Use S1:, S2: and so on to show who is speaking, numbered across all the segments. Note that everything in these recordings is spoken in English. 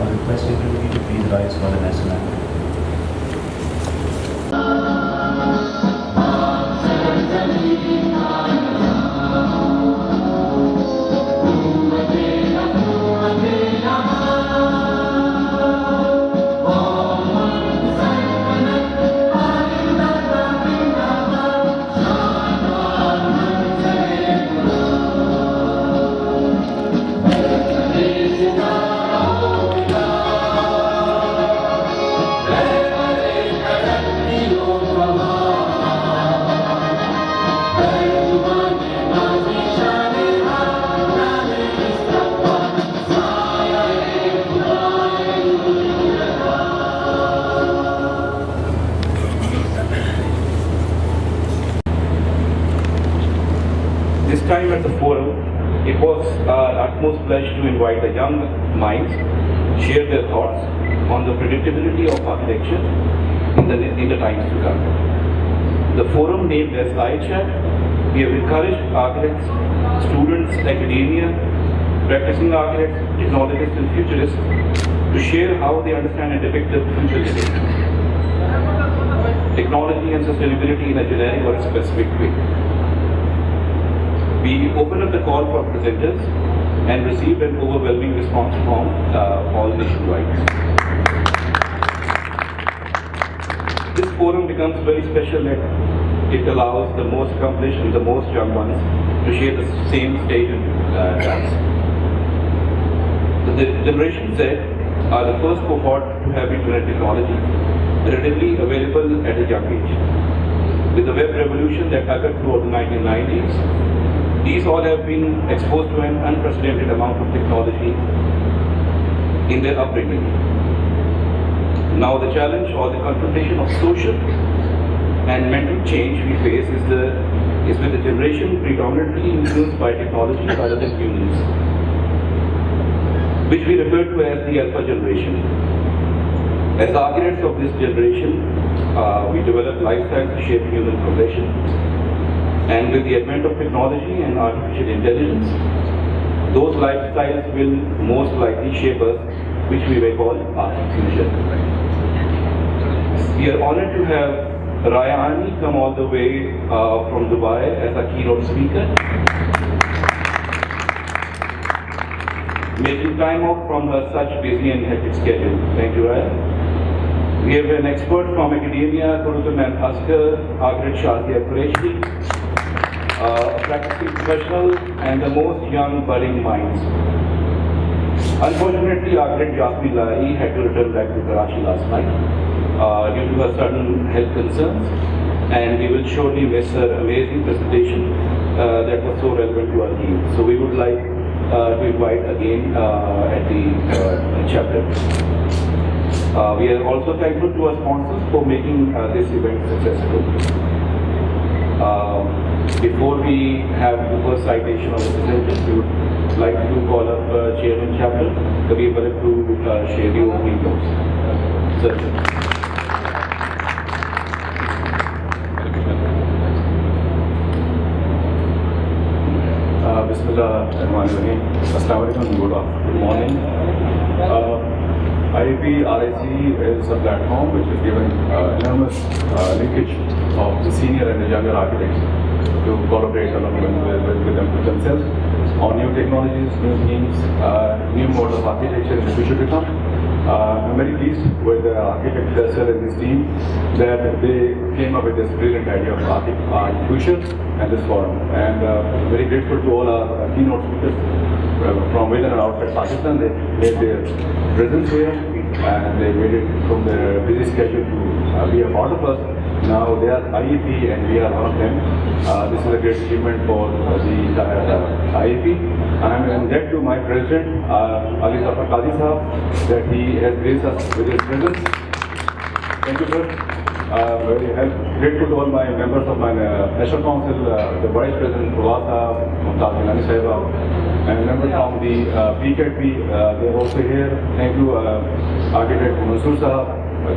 S1: would request everybody to please rise for the national anthem.
S2: This time at the forum, it was our utmost pleasure to invite the young minds to share their thoughts on the predictability of architecture in the times to come. The forum named as IAPEX, we have encouraged architects, students, academia, practicing architects, technologists and futurists to share how they understand and depict the future today. Technology and sustainability in a generic or a specific way. We opened up the call for presenters and received an overwhelming response from all nationwide. This forum becomes very special that it allows the most accomplished and the most young ones to share the same stage and dance. The Generation Z are the first cohort to have internet technology readily available at a young age. With the web revolution that occurred throughout the 1990s, these all have been exposed to an unprecedented amount of technology in their upbringing. Now the challenge or the confrontation of social and mental change we face is with the generation predominantly influenced by technology rather than humans, which we refer to as the Alpha generation. As architects of this generation, we develop lifestyles to shape human progression. And with the advent of technology and artificial intelligence, those lifestyles will most likely shape us, which we may call our future. We are honored to have Rayani come all the way from Dubai as a keynote speaker, making time off from her such busy and hectic schedule. Thank you, Raya. We have an expert from academia, Kurutan and Askar, architect Shazia Qureshi, a practicing professional and the most young budding minds. Unfortunately, architect Jasmine Lai had to return back to Karachi last night due to her sudden health concerns, and we will surely miss her amazing presentation that was so relevant to our team. So we would like to invite again at the chapter. We are also thankful to our sponsors for making this event successful. Before we have the first citation of the presenters, we would like to call up Chairman Chapter, Kabir Bharat, to share the opening notes. Sir.
S3: Bismillahirrahmanirrahim. Assalamu alaikum. Good morning. IAPRIC is a platform which has given enormous linkage of the senior and the younger architects to collaborate along with themselves on new technologies, new themes, new modes of architecture in the future to come. I'm very pleased with the architect Sir and his team that they came up with this brilliant idea of art future and this forum. And very grateful to all our keynote speakers from within and outside Pakistan. They made their presence here and they made it from their busy schedule to be a part of us. Now they are IAP and we are one of them. This is a great achievement for the IAP. I am indebted to my president, Ali Zafar Qazi Sahab, that he has graced us with his presence. Thank you, sir. Very grateful to all my members of my National Council, the Vice President Rawalpindi Islamabad, and members from the PKP, they are also here. Thank you, Architect Mansoor Sahab,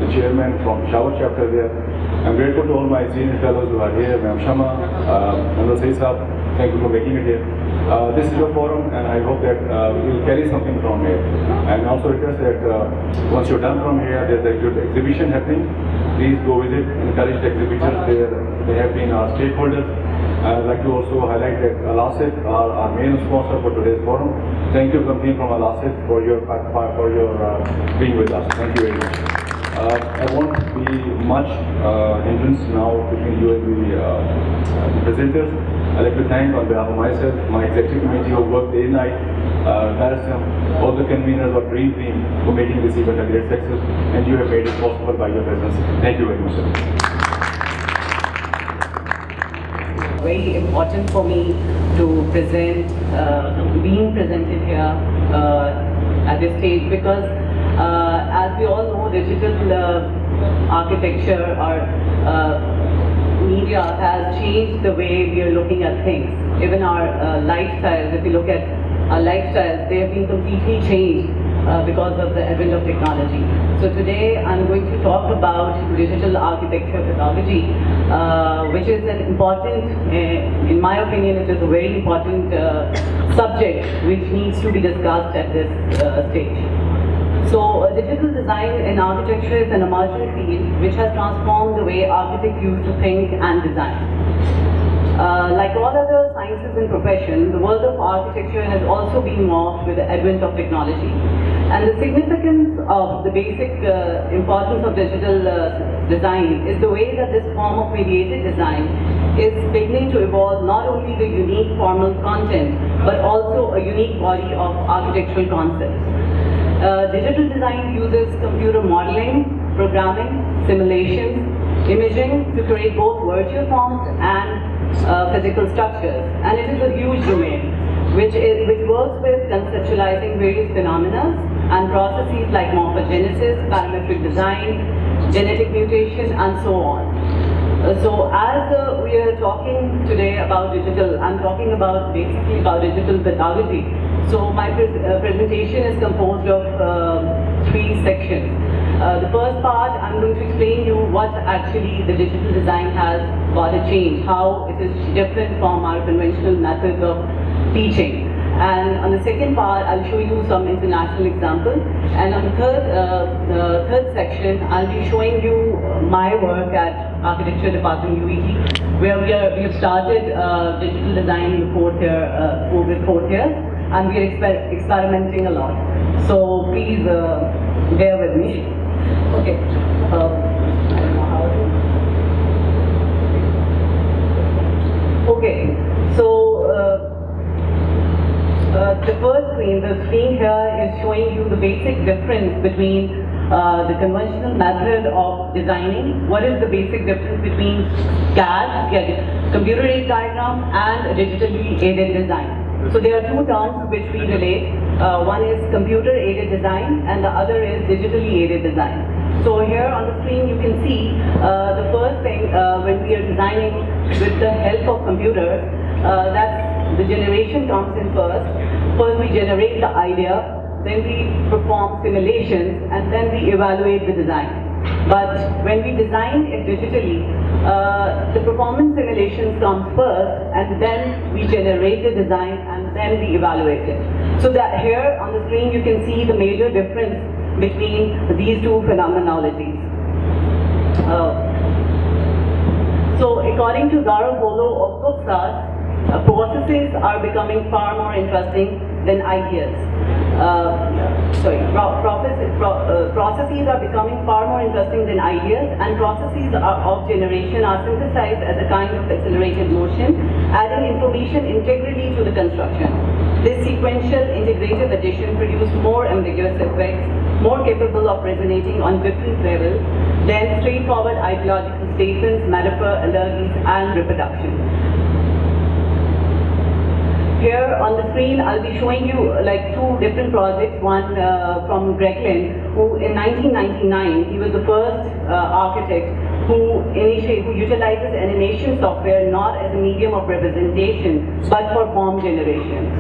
S3: the Chairman from Shower Chapter there. I'm grateful to all my senior fellows who are here, Ma'am Shama, Mansoor Sahab, thank you for making it here. this is your forum, and I hope that you will carry something from here. And also request that once you're done from here, there's a good exhibition happening. Please go visit, encourage the exhibitors. They have been our stakeholders. I'd like to also highlight that IAPEX are our main sponsor for today's forum. Thank you from IAPEX for your being with us. Thank you very much. I won't be much hindrance now between you and the presenters. I'd like to thank on behalf of myself, my executive committee who worked day and night, all the conveners of Dream Team for making this event a great success, and you have made it possible by your presence. Thank you very much, sir.
S4: Very important for me to present, being presented here at this stage, because as we all know, digital architecture or media has changed the way we are looking at things. Even our lifestyles, if you look at our lifestyles, they have been completely changed because of the advent of technology. So today I'm going to talk about digital architecture pedagogy, which is an important, in my opinion, it is a very important subject which needs to be discussed at this stage. So digital design in architecture is an emerging field which has transformed the way architects used to think and design. Like all other sciences and professions, the world of architecture has also been morphed with the advent of technology. And the significance of the basic importance of digital design is the way that this form of mediated design is beginning to evolve not only the unique formal content, but also a unique body of architectural concepts. Digital design uses computer modeling, programming, simulations, imaging to create both virtual forms and physical structures. And it is a huge domain which works with conceptualizing various phenomena and processes like morphogenesis, parametric design, genetic mutation, and so on. So as we are talking today about digital, I'm talking about basically about digital pedagogy. So my presentation is composed of 3 sections. The first part, I'm going to explain you what actually the digital design has got to change, how it is different from our conventional methods of teaching. And on the second part, I'll show you some international examples. And on the third section, I'll be showing you my work at Architecture Department UET, where we have started digital design in the fourth year, and we are experimenting a lot. So please bear with me. Okay. I don't know how to. Okay. So. The first screen, the screen here is showing you the basic difference between the conventional method of designing. What is the basic difference between CAD, computer aided diagram, and digitally aided design? So there are 2 terms which we relate. One is computer aided design and the other is digitally aided design. So here on the screen you can see the first thing when we are designing with the help of computers, that's the generation comes in first. First we generate the idea, then we perform simulations, and then we evaluate the design. But when we design it digitally, the performance simulations comes first, and then we generate the design, and then we evaluate it. So that here on the screen you can see the major difference between these 2 phenomenologies. So according to Rawalpindi of Coxas, processes are becoming far more interesting than ideas. Processes are becoming far more interesting than ideas, and processes of generation are synthesized as a kind of accelerated motion, adding information integrally to the construction. This sequential integrative addition produces more ambiguous effects, more capable of resonating on different levels than straightforward ideological statements, metaphor, allegories, and reproduction. Here on the screen, I'll be showing you like 2 different projects. One from Greg, who in 1999, he was the first architect who utilizes animation software not as a medium of representation, but for form generation.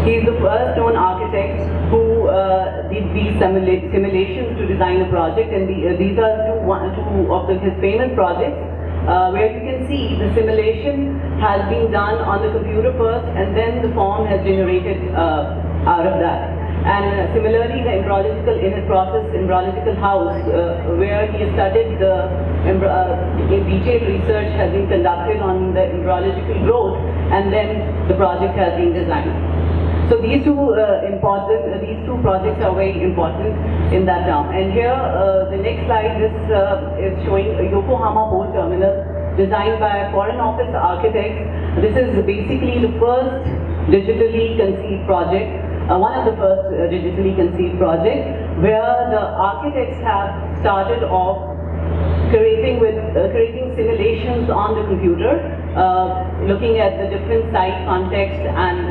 S4: He is the first known architect who did these simulations to design a project, and these are two of his famous projects. where you can see the simulation has been done on the computer first, and then the form has generated out of that. And similarly, the embryological, in his process, embryological house, where he has studied the detailed research has been conducted on the embryological growth, and then the project has been designed. So these two projects are very important in that term. And here, the next slide, this is showing a Yokohama Port Terminal designed by Foreign Office architects. This is basically the first digitally conceived project. One of the first digitally conceived projects, where the architects have started off creating simulations on the computer, looking at the different site context and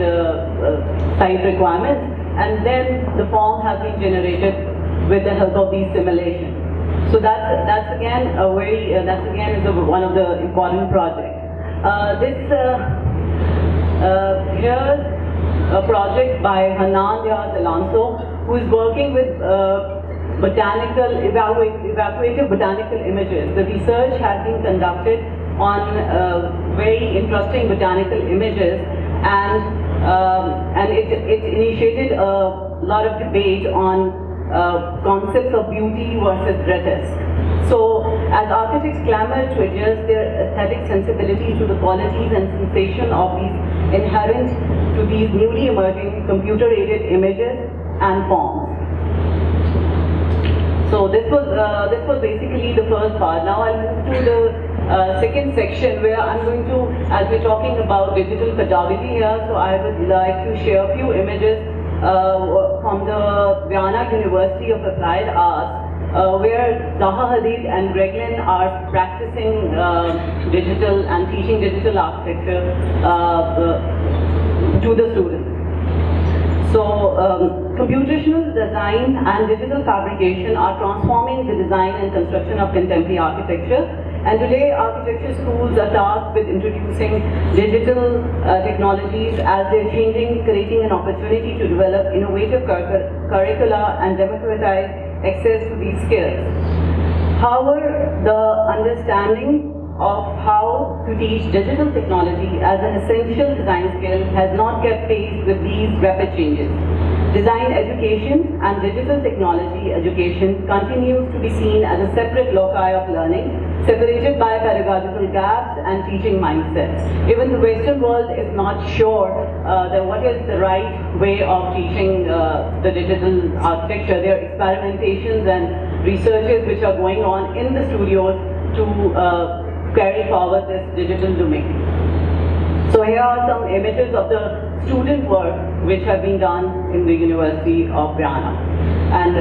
S4: site requirements, and then the form has been generated with the help of these simulations. So that's again one of the important projects. Here's a project by Hanan Diaz Alonso, who is working with evacuative botanical images. The research has been conducted on very interesting botanical images, and it initiated a lot of debate on concepts of beauty versus grotesque. So, as architects clamor to adjust their aesthetic sensibility to the qualities and sensation of these inherent to these newly emerging computer-aided images and forms. So this was basically the first part. Now I'll move to the second section, where I'm going to, as we're talking about digital pedagogy here, so I would like to share a few images from the Vienna University of Applied Arts, where Zaha Hadid and Greglin are practicing digital and teaching digital architecture to the students. So, computational design and digital fabrication are transforming the design and construction of contemporary architecture. And today, architecture schools are tasked with introducing digital technologies as they're changing, creating an opportunity to develop innovative curricula and democratize access to these skills. However, the understanding of how to teach digital technology as an essential design skill has not kept pace with these rapid changes. Design education and digital technology education continues to be seen as a separate loci of learning, separated by pedagogical gaps and teaching mindsets. Even the Western world is not sure that what is the right way of teaching the digital architecture. There are experimentations and researches which are going on in the studios to carry forward this digital domain. So here are some images of the student work which have been done in the University of Vienna. And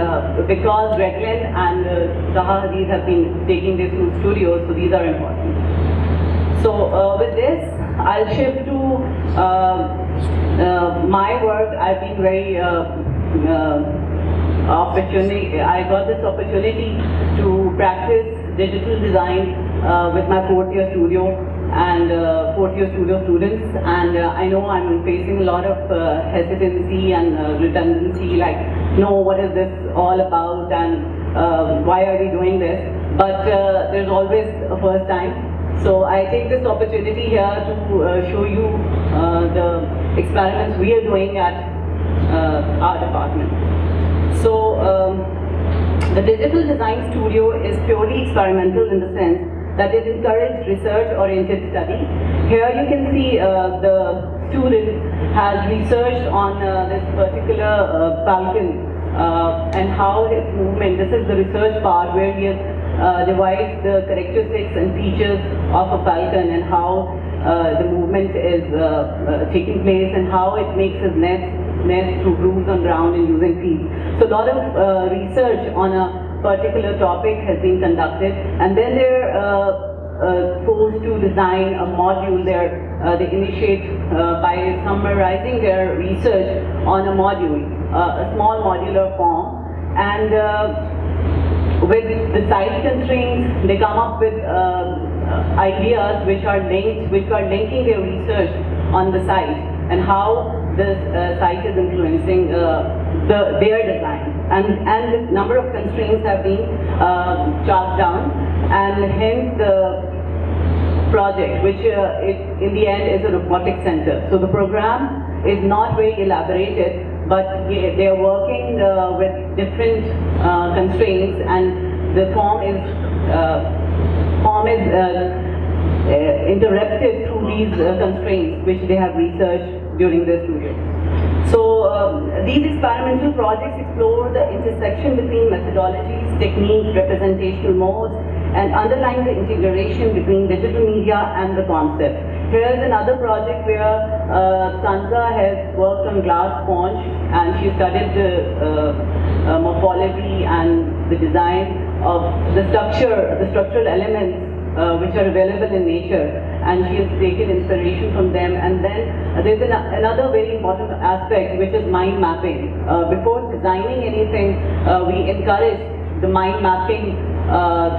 S4: because Greglin and Zaha Hadid have been taking this to studios, so these are important. So with this, I'll shift to my work. I've been very I got this opportunity to practice digital design with my fourth-year studio and fourth-year studio students, and I know I'm facing a lot of hesitancy and redundancy, like, no, what is this all about, and why are we doing this? But there's always a first time. So I take this opportunity here to show you the experiments we are doing at our department. So the digital design studio is purely experimental in the sense that it encourages research-oriented study. Here you can see the student has researched on this particular falcon and how his movement, this is the research part where he has devised the characteristics and features of a falcon and how the movement is taking place and how it makes his nest through grooves on ground and using feet. So a lot of research on a particular topic has been conducted, and then they're forced to design a module. They initiate by summarizing their research on a module, a small modular form, and with the site constraints, they come up with ideas which are linking their research on the site and how this site is influencing their design. And the number of constraints have been chalked down, and hence project, which in the end is a robotic center. So the program is not very elaborated, but they are working with different constraints, and the form is interrupted through these constraints which they have researched during their studio. So these experimental projects explore the intersection between methodologies, techniques, representational modes, and underlying the integration between digital media and the concept. Here's another project where Sansa has worked on glass sponge, and she studied the morphology and the design of the structural elements which are available in nature, and she has taken inspiration from them. And then there's another very important aspect, which is mind mapping. Before designing anything, we encourage the mind mapping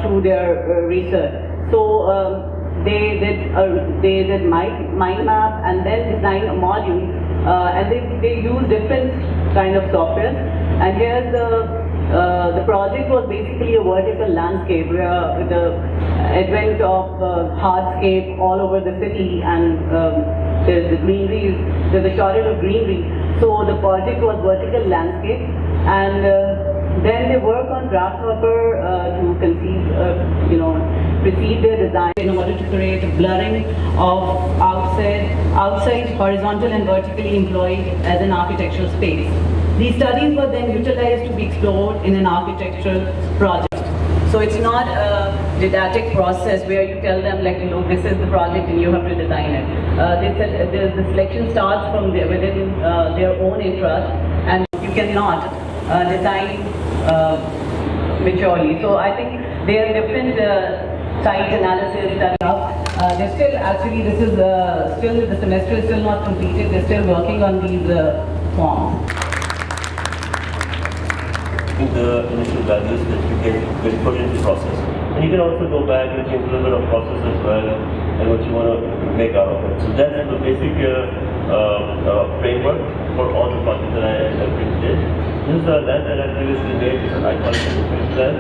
S4: through their research. So they did mind map and then design a module, and they use different kind of software. And here's the project was basically a vertical landscape where with the advent of hardscape all over the city, and there's a shortage of greenery. So the project was vertical landscape, and then they work on grasshopper to conceive, precede their design in order to create a blurring of outside horizontal and vertically employed as an architectural space. These studies were then utilized to be explored in an architectural project. So it's not a didactic process where you tell them like, this is the project and you have to design it. The selection starts from within their own interest, and you cannot design maturely. So I think there are different site analysis that are they're still actually, this is still, the semester is still not completed. They're still working on these forms.
S5: The initial values that you can put into the process. And you can also go back and change a little bit of process as well and what you want to make out of it. So that's the basic framework for all the projects that I did. This is a land that I previously made. It's an iconic land.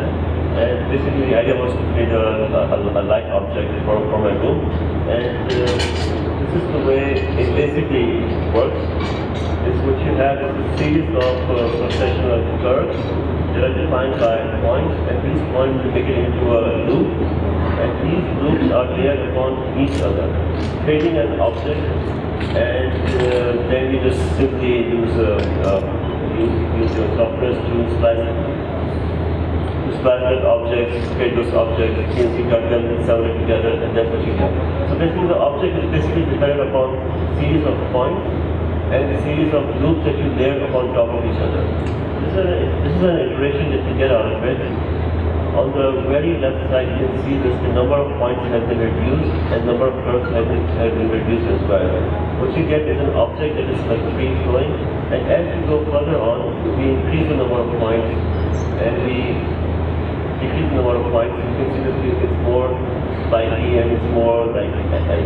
S5: And basically the idea was to create a light object for my room. And this is the way it basically works. What you have is a series of processional curves that are defined by points, and these points will make it into a loop, and these loops are layered upon each other, creating an object. And then we just simply use your software to slice that objects, create those objects, CNC cut them, assemble it together, and that's what you get. So basically the object is basically dependent upon a series of points and a series of loops that you layer upon top of each other. This is an iteration that you get out of it. On the very left side, you can see this, the number of points has been reduced and number of curves has been reduced as well. What you get is an object that is like free flowing, and as you go further on, we increase the number of points and we decrease the number of points. You can see that it's more spiky and it's more like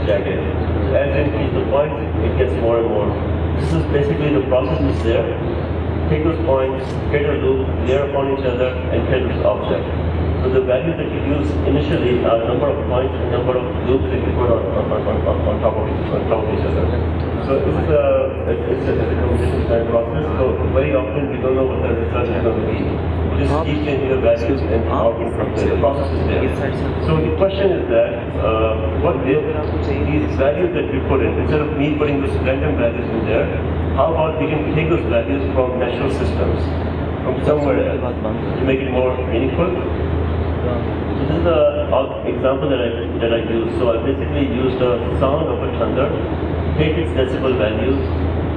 S5: jagged. So as you increase the points, it gets more and more. This is basically the process is there. Take those points, create a loop, layer upon each other, and create this object. So the values that you use initially are number of points and number of loops that you put on top of each other. So it's a computation time process. So very often we don't know what the result is going to be. We just keep changing the values and output from there. The process is there. So the question is that what if these values that we put in, instead of me putting those random values in there, how about we can take those values from natural systems, from somewhere else, to make it more meaningful? So this is an example that I use. So I basically used the sound of a thunder, take its decibel values,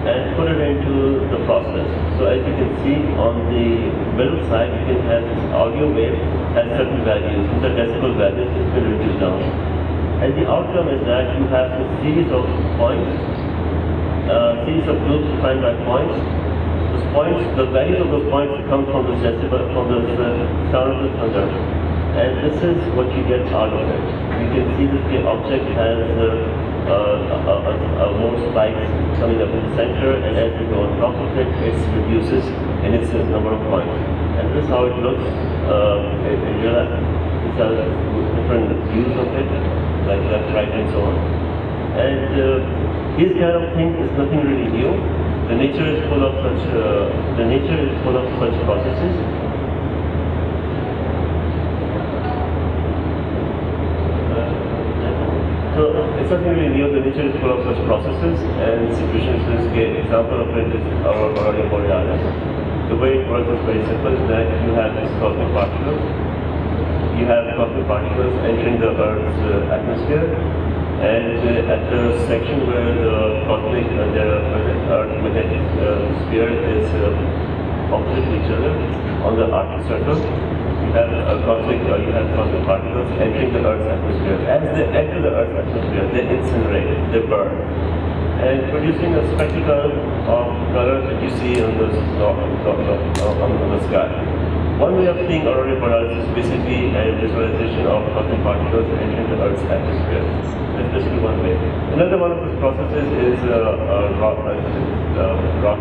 S5: and put it into the process. So as you can see on the middle side, you can have this audio wave has certain values. These are decibel values. It's been reduced down, and the outcome is that you have a series of points. Series of loops defined by points. Those points, the values of those points come from the decibel, from the sound of the thunder, and this is what you get out of it. You can see that the object has more spikes coming up in the center, and as you go on top of it, it reduces in its number of points. And this is how it looks in real life. cells with different views of it, like left, right, and so on. And this kind of thing is nothing really new. The nature is full of such processes. So it's nothing really new. The nature is full of such processes and situations. This example of it is our Aurora Borealis. The way it works is very simple. Is that you have these cosmic particles. You have cosmic particles entering the Earth's atmosphere, and at the section where the cosmic, the Earth magnetic sphere is opposite to each other on the Arctic Circle, you have cosmic particles entering the Earth's atmosphere. As they enter the Earth's atmosphere, they incinerate, they burn, and producing a spectacle of colors that you see on the sky. One way of seeing aurora borealis is basically a visualization of cosmic particles entering the Earth's atmosphere. That's basically one way. Another one of these processes is rock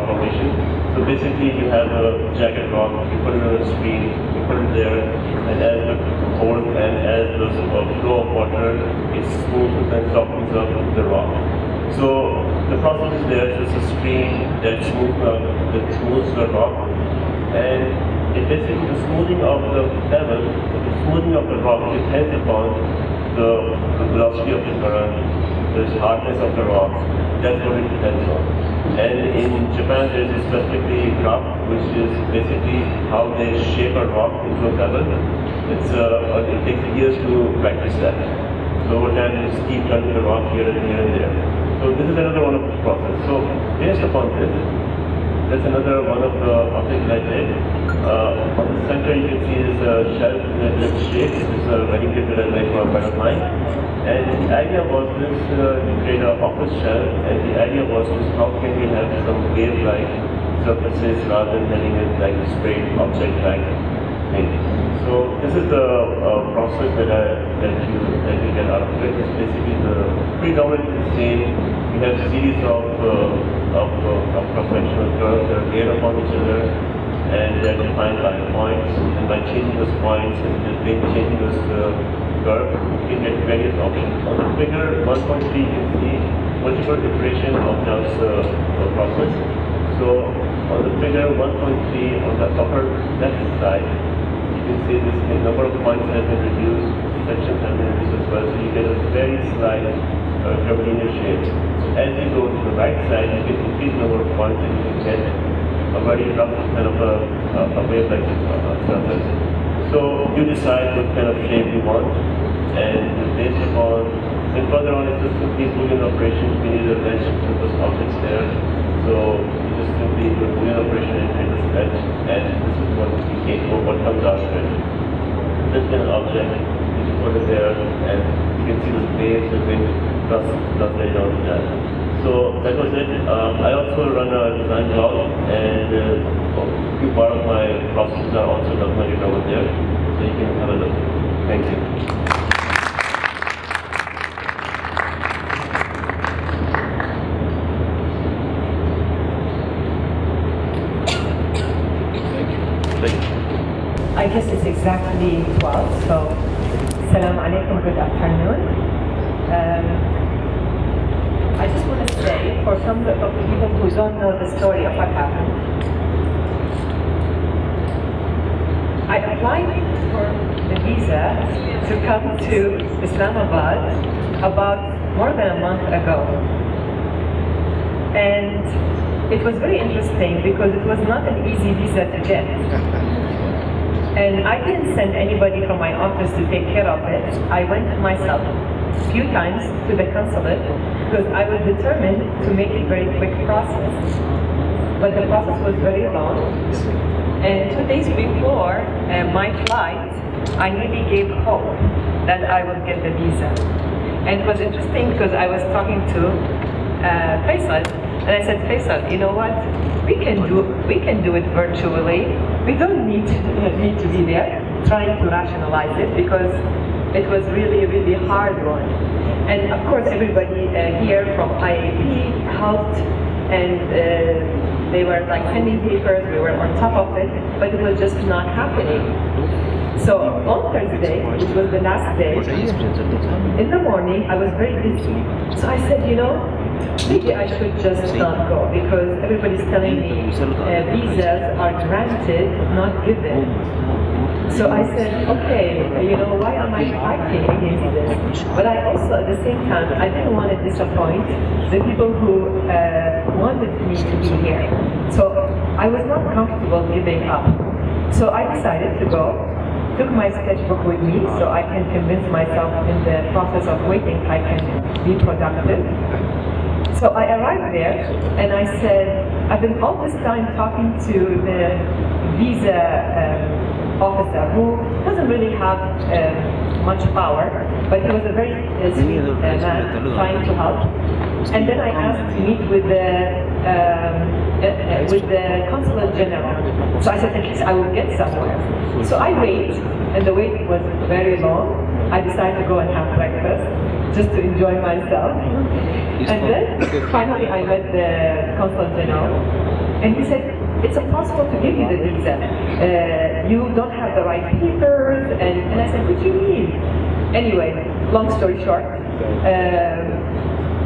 S5: formation. So basically you have a jagged rock, you put it on a screen, you put it there, and as the cold and as the flow of water, it smooths and softens up the rock. So the process is there, it's a stream that smooths the rock, and it basically the smoothing of the pebble, the smoothing of the rock depends upon the velocity of the current, the hardness of the rock. That's what it depends on. And in Japan, there is a specifically graph, which is basically how they shape a rock into a pebble. It takes years to practice that. So over time, you just keep turning the rock here and here and there. So this is another one of the process. So based upon this, that's another one of the objects I did. On the center you can see this shell in a different shape. This is a wedding gift that I made for a friend of mine. And the idea was this, to create an office shell, and the idea was this, how can we have some wave-like surfaces rather than having it like a straight object-like thing. So this is the process that you get out of it. It's basically predominantly the same. We have a series of cross-sectional curves that are layered upon each other, and they're defined by points. And by changing those points and changing those curve, you can get various options. On the figure 1.3, you can see multiple iterations of this process. So on the figure 1.3, on the upper left side, you can see this number of points has been reduced, sections have been reduced as well. So you get a very slight curvilinear shape. So as you go to the right side, you can increase the number of points and you can get a very rough kind of a wave-like surface. So you decide what kind of shape you want, and based upon, and further on it's just simply Boolean operations. We need a wedge to those objects there. So you just simply do a Boolean operation and create this wedge, and this is what comes out of it. This kind of object, you just put it there, and you can see the waves, the wind, plus lay down to that. So that was it. I also run a design blog, and a few part of my processes are also documented over there, so you can have a look. Thank you.
S6: I guess it's exactly 12, so Assalamu alaikum, good afternoon. I just want to say, for some of the people who don't know the story of what happened, I applied for the visa to come to Islamabad about more than a month ago. And it was very interesting because it was not an easy visa to get. And I didn't send anybody from my office to take care of it. I went myself a few times to the consulate because I was determined to make it a very quick process. But the process was very long. And 2 days before my flight, I really gave hope that I would get the visa. And it was interesting because I was talking to Faisal, and I said, Faisal, you know what? We can do it virtually. We don't need to be there trying to rationalize it because it was really, really hard one. And of course, everybody here from IAP helped, and they were like sending papers. We were on top of it, but it was just not happening. So on Thursday, which was the last day, in the morning I was very busy. So I said, maybe I should just not go because everybody's telling me visas are granted, not given. So I said, okay, why am I fighting against this? But I also, at the same time, I didn't want to disappoint the people who wanted me to be here. So I was not comfortable giving up. So I decided to go, took my sketchbook with me so I can convince myself in the process of waiting I can be productive. So I arrived there and I said, I've been all this time talking to the visa officer who doesn't really have much power, but he was a very sweet man trying to help. And then I asked to meet with the consulate general. So I said, at least I will get somewhere. So I wait, and the wait was very long. I decided to go and have breakfast just to enjoy myself. And then finally I met the consulate general, and he said, it's impossible to give you the visa. You don't have the right papers. And I said, what do you mean? Anyway, long story short,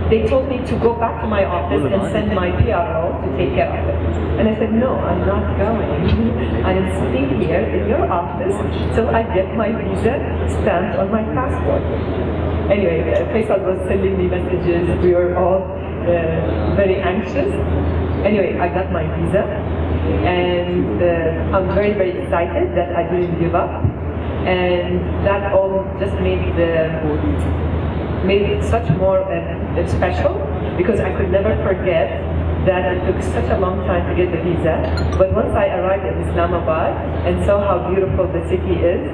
S6: they told me to go back to my office and send my PRO to take care of it. And I said, no, I'm not going. I am sitting here in your office till I get my visa stamped on my passport. Anyway, Faisal was sending me messages. We were all very anxious. Anyway, I got my visa, and I'm very, very excited that I didn't give up. And that all just made it such more special, because I could never forget that it took such a long time to get the visa. But once I arrived in Islamabad and saw how beautiful the city is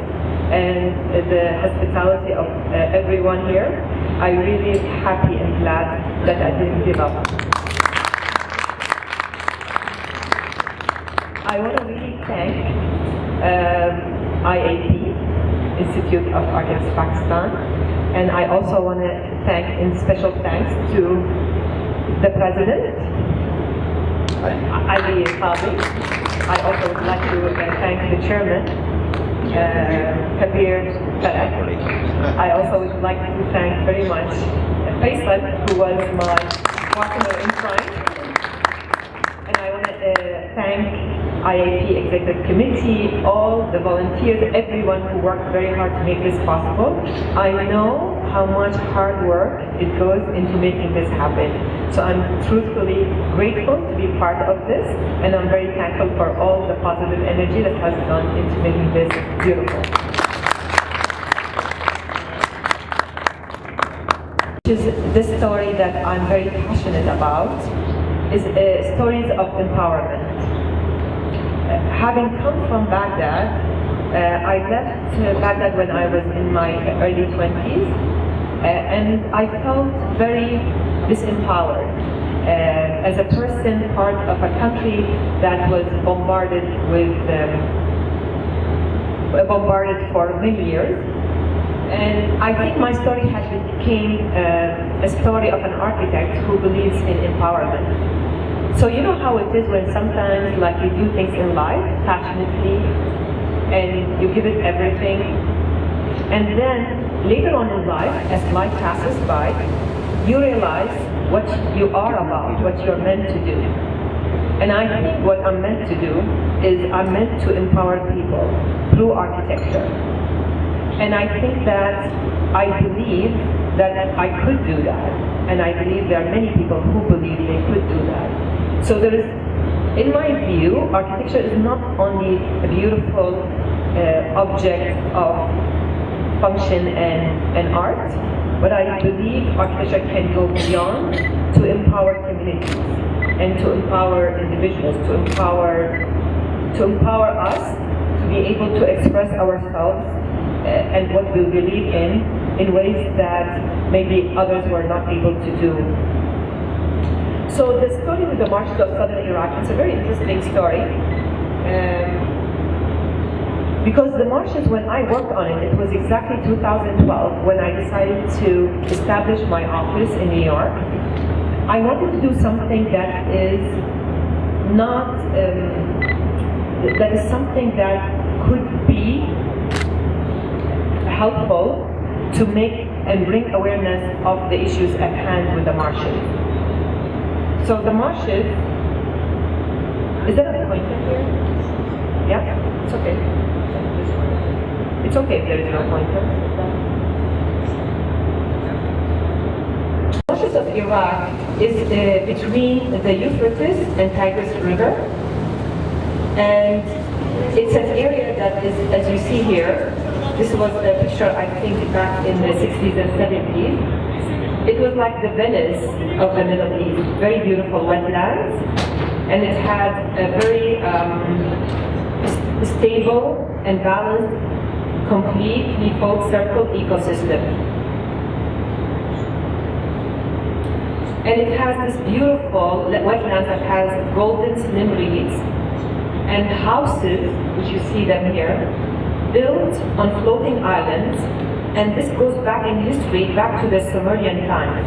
S6: and the hospitality of everyone here, I really happy and glad that I didn't give up. I want to really thank IAP, Institute of Architects Pakistan, and I also want to thank, in special thanks to the President, Ali Fabi. I also would like to thank the Chairman, Kabir Farak. I also would like to thank very much Faisal, who was my partner in crime. And I want to thank IAP Executive Committee, all the volunteers, everyone who worked very hard to make this possible. I know how much hard work it goes into making this happen. So I'm truthfully grateful to be part of this, and I'm very thankful for all the positive energy that has gone into making this beautiful. Which is this story that I'm very passionate about, is stories of empowerment. Having come from Baghdad, I left Baghdad when I was in my early 20s, and I felt very disempowered as a person part of a country that was bombarded for many years. And I think my story has become a story of an architect who believes in empowerment. So you know how it is when sometimes you do things in life passionately and you give it everything, and then later on in life, as life passes by, you realize what you are about, what you're meant to do. And I think what I'm meant to do is I'm meant to empower people through architecture. And I think that I believe that I could do that. And I believe there are many people who believe they could do that. So there is, in my view, architecture is not only a beautiful object of function and art, but I believe architecture can go beyond to empower communities and to empower individuals, to empower us to be able to express ourselves and what we believe in ways that maybe others were not able to do. So the story with the marches of southern Iraq is a very interesting story. Because the marches, when I worked on it, it was exactly 2012 when I decided to establish my office in New York. I wanted to do something that is not, that is something that could be helpful to make and bring awareness of the issues at hand with the marshes. So the marshes, is there a pointer here? Yeah, it's okay. It's okay if there is no pointer. The marshes of Iraq is between the Euphrates and Tigris River, and it's an area that is, as you see here, this was a picture I think back in the 60s and 70s. It was like the Venice of the Middle East, very beautiful wetlands, and it had a very stable and balanced, completely full circle ecosystem. And it has this beautiful wetlands that has golden slim reeds and houses, which you see them here, built on floating islands, and this goes back in history, back to the Sumerian times.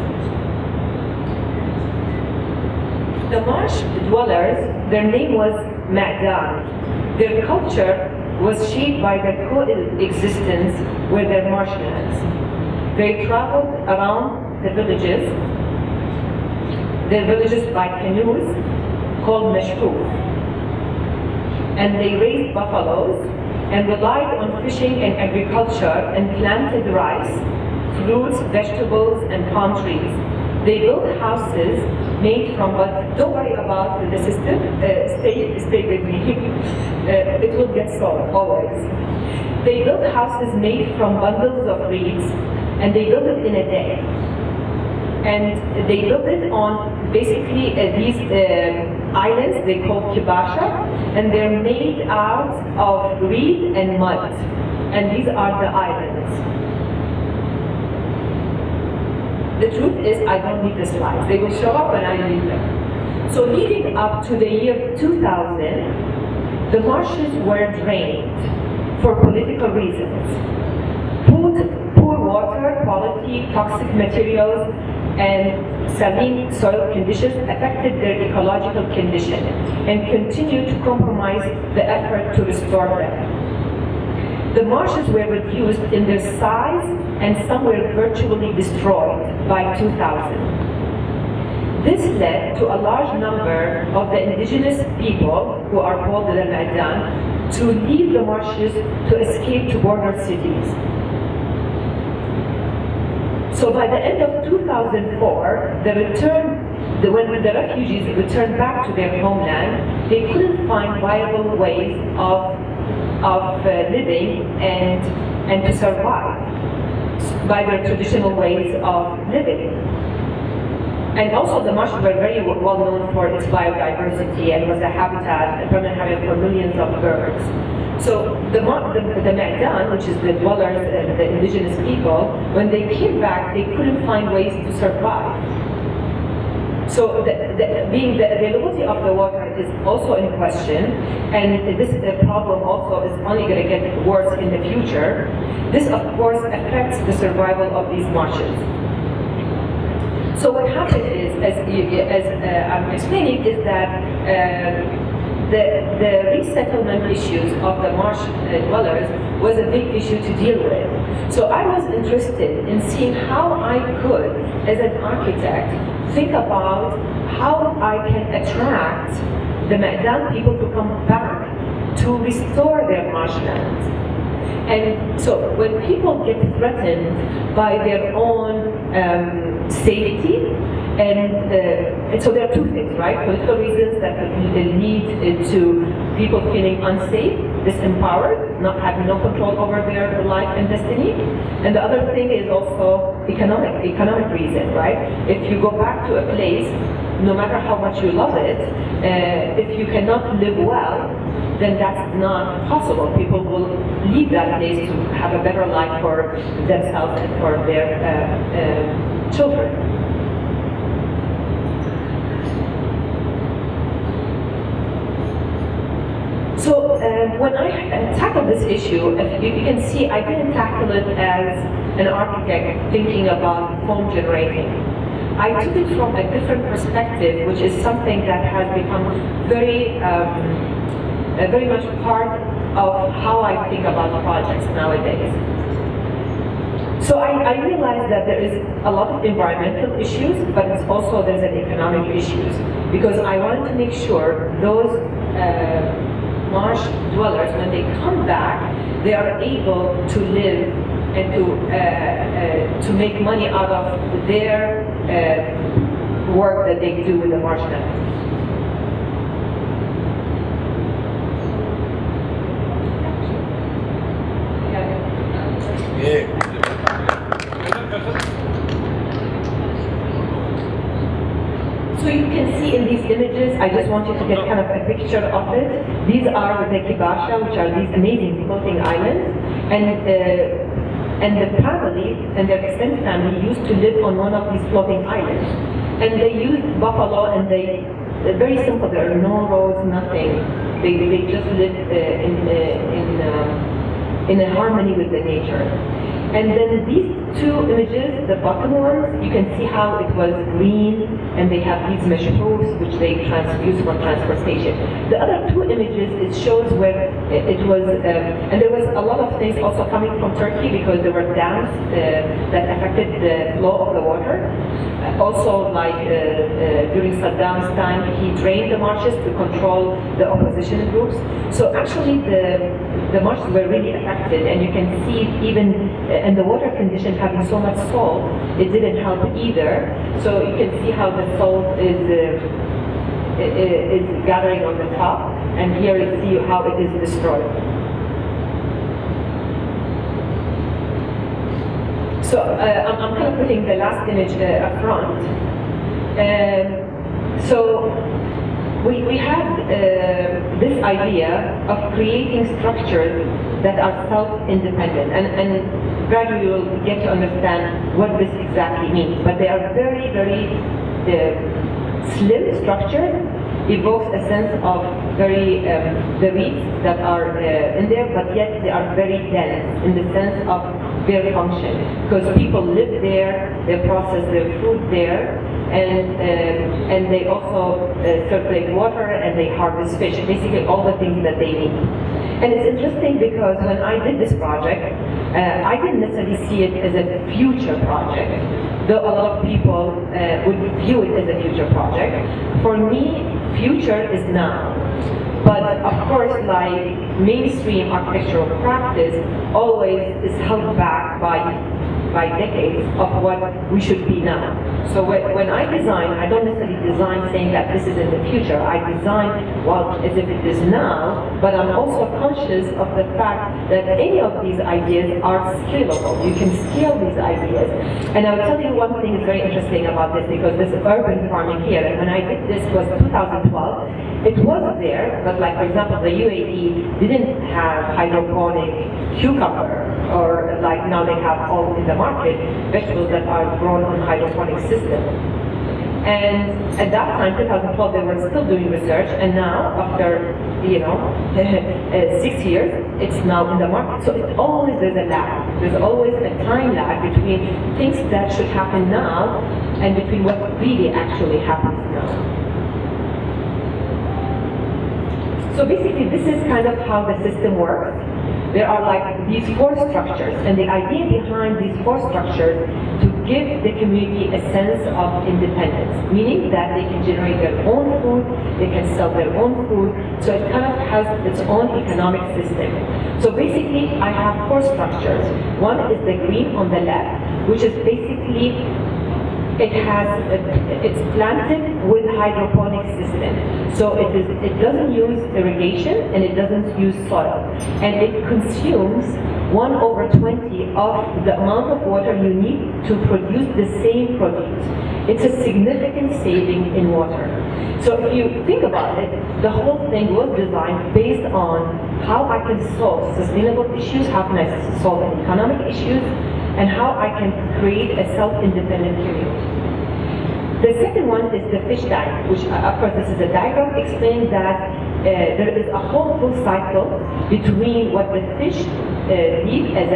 S6: The marsh dwellers, their name was Ma'dan. Their culture was shaped by their coexistence with their marshlands. They traveled around the villages, their villages by canoes called mashkuf, and they raised buffaloes and relied on fishing and agriculture and planted rice, fruits, vegetables, and palm trees. They built houses made from, but don't worry about the system, stay with me. It will get solved, always. They built houses made from bundles of reeds, and they built it in a day. And they built it on basically these islands they called kibasha, and they're made out of reed and mud. And these are the islands. The truth is, I don't need the slides. They will show up when I need them. So leading up to the year 2000, the marshes were drained for political reasons. Poor water quality, toxic materials, and saline soil conditions affected their ecological condition and continue to compromise the effort to restore them. The marshes were reduced in their size and some were virtually destroyed by 2000. This led to a large number of the indigenous people, who are called the Ma'dan, to leave the marshes to escape to border cities. So by the end of 2004, when the refugees returned back to their homeland, they couldn't find viable ways of living and to survive by their traditional ways of living. And also the marshes were very well known for its biodiversity and was a habitat, a permanent habitat for millions of birds. So the Ma'dan, which is the dwellers, the indigenous people, when they came back, they couldn't find ways to survive. So being the availability of the water is also in question, and this problem also is only going to get worse in the future. This, of course, affects the survival of these marshes. So what happened is, as I'm explaining, is that the resettlement issues of the marsh dwellers was a big issue to deal with. So I was interested in seeing how I could, as an architect, think about how I can attract the Ma'dan people to come back to restore their marshlands. And so when people get threatened by their own safety, and so there are two things, right? Political reasons that lead to people feeling unsafe, disempowered, not having no control over their life and destiny. And the other thing is also economic reason, right? If you go back to a place, no matter how much you love it, if you cannot live well, then that's not possible. People will leave that place to have a better life for themselves and for their children. So when I tackled this issue, you can see I didn't tackle it as an architect thinking about foam generating. I took it from a different perspective, which is something that has become very much part of how I think about projects nowadays. So I realized that there is a lot of environmental issues, but it's also there's an economic issues, because I wanted to make sure those marsh dwellers, when they come back, they are able to live and to make money out of their work that they do with the marshland. So you can see in these images, I just want you to get kind of a picture of it. These are the kibasha, which are these amazing floating islands, and the family and their extended family used to live on one of these floating islands. And they used buffalo, and they're very simple. There are no roads, nothing. They just live in a harmony with the nature. And then these two images, the bottom ones, you can see how it was green, and they have these mesh roofs which they use for transportation. The other two images, it shows where it was, and there was a lot of things also coming from Turkey, because there were dams that affected the flow of the water. Also, like during Saddam's time, he drained the marshes to control the opposition groups. So actually the marshes were really affected, and you can see even and the water condition having so much salt, it didn't help either. So you can see how the salt is gathering on the top, and here you see how it is destroyed. So I'm kind of putting the last image up front. So we had this idea of creating structures that are self-independent, and gradually you will get to understand what this exactly means. But they are very, very slim structures, evokes a sense of very, the reeds that are in there, but yet they are very dense in the sense of their function. Because people live there, they process their food there, and they also circulate water, and they harvest fish, basically all the things that they need. And it's interesting because when I did this project, I didn't necessarily see it as a future project, though a lot of people would view it as a future project. For me, future is now. But of course, like mainstream architectural practice always is held back by decades of what we should be now. So when I design, I don't necessarily design saying that this is in the future. I design, well, as if it is now, but I'm also conscious of the fact that any of these ideas are scalable. You can scale these ideas. And I'll tell you one thing is very interesting about this, because this urban farming here, and when I did this was 2012, it was there, but like for example, the UAE didn't have hydroponic cucumber, or like now they have all in the market, vegetables that are grown on hydroponic system. And at that time, 2012, they were still doing research, and now, after 6 years, it's now in the market. So it always there's a lag. There's always a time lag between things that should happen now and between what really actually happens now. So basically, this is kind of how the system works. There are like these four structures, and the idea behind these four structures to give the community a sense of independence, meaning that they can generate their own food, they can sell their own food, so it kind of has its own economic system. So basically, I have four structures. One is the green on the left, which is basically it's planted with hydroponic system. So it doesn't use irrigation, and it doesn't use soil. And it consumes 1/20 of the amount of water you need to produce the same produce. It's a significant saving in water. So if you think about it, the whole thing was designed based on how I can solve sustainable issues, how can I solve economic issues, and how I can create a self-independent community. The second one is the fish diet, which of course this is a diagram explaining that there is a whole full cycle between what the fish need as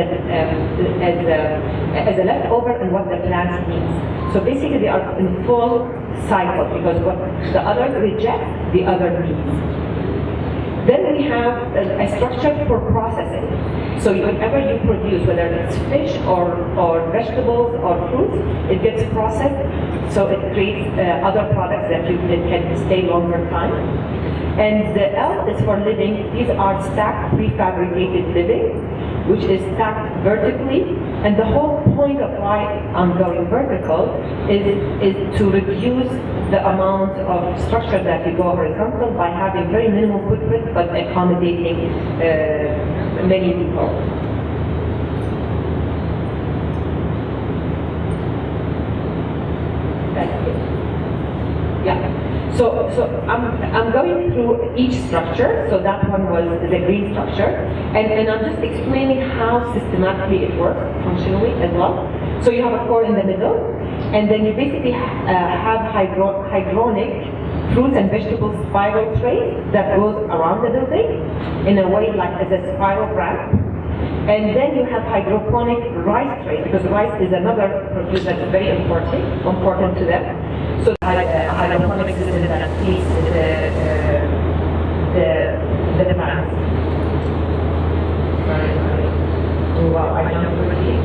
S6: a leftover and what the plants need. So basically they are in full cycle, because what the other rejects, the other needs. Then we have a structure for processing. So whatever you produce, whether it's fish or vegetables or fruits, it gets processed, so it creates other products that can stay longer time. And the L is for living. These are stacked prefabricated living, which is stacked vertically. And the whole point of why I'm going vertical is to reduce the amount of structure that you go horizontal by having very minimal footprint but accommodating many people. That's it. Yeah. So I'm going through each structure. So that one was the green structure, and I'm just explaining how systematically it works functionally as well. So you have a core in the middle, and then you basically have hydronic fruits and vegetables spiral tray that goes around the building in a way like as a spiral ramp. And then you have hydroponic rice tray, because rice is another produce that's very important to them. So a hydroponic system that feeds the plants. Wow, I don't really.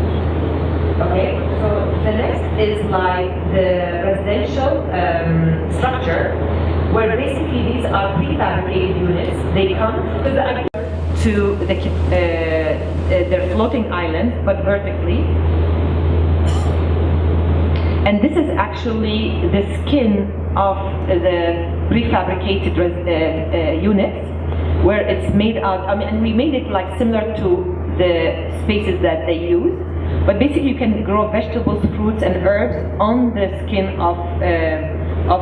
S6: Okay, so the next is like the residential structure, where basically these are prefabricated units. They come to their floating island, but vertically. And this is actually the skin of the prefabricated units, where it's made out. I mean, and we made it like similar to the spaces that they use. But basically, you can grow vegetables, fruits, and herbs on the skin of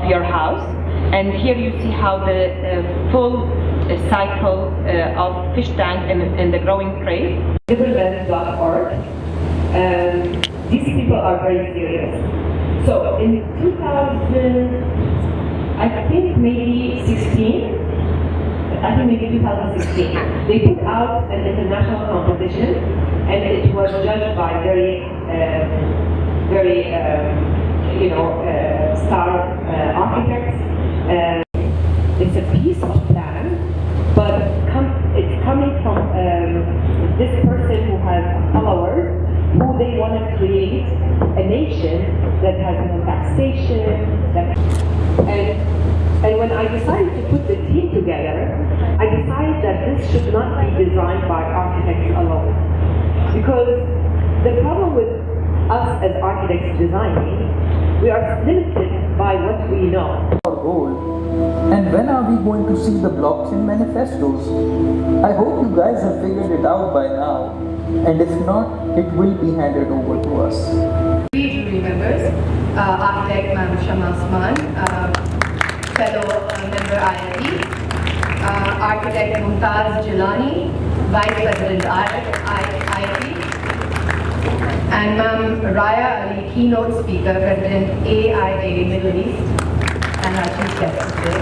S6: your house. And here you see how the full cycle of fish tank and the growing tray. Riverland.org. These people are very serious. So in 2000, I think maybe 2016, they put out an international competition, and it was judged by very star architects. It's a piece of plan, but it's coming from this person who has followers, who they want to create a nation that has no taxation. And when I decided to put the team together, I decided that this should not be designed by architects alone. Because the problem with us as architects designing, we are limited by what we know.
S7: Our goal. And when are we going to see the blockchain manifestos? I hope you guys have figured it out by now. And if not, it will be handed over to us.
S8: Three jury members, architect Ma'am Shama Osman, fellow member IIT, architect Mumtaz Jilani, vice president IAPRIC, and Ma'am Raya Ali, keynote speaker, president AIA Middle East, and our chief guest today.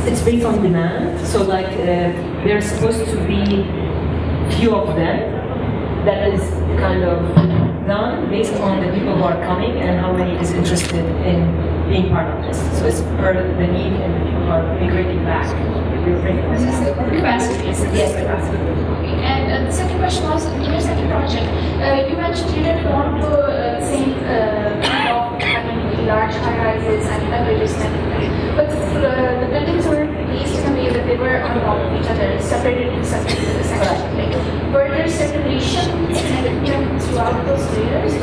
S6: It's based on demand, so like there's supposed to be few of them that is kind of done based on the people who are coming and how many is interested in being part of this. So it's per the need and the people who are migrating back.
S9: Capacity.
S6: Yes, capacity.
S9: Okay. And the second question was, in your second project, you mentioned you didn't want to think of having large high-rises and elevators and everything, but the buildings were placed in a way that they were on top of each other, separated in sections. Were there separation throughout those layers?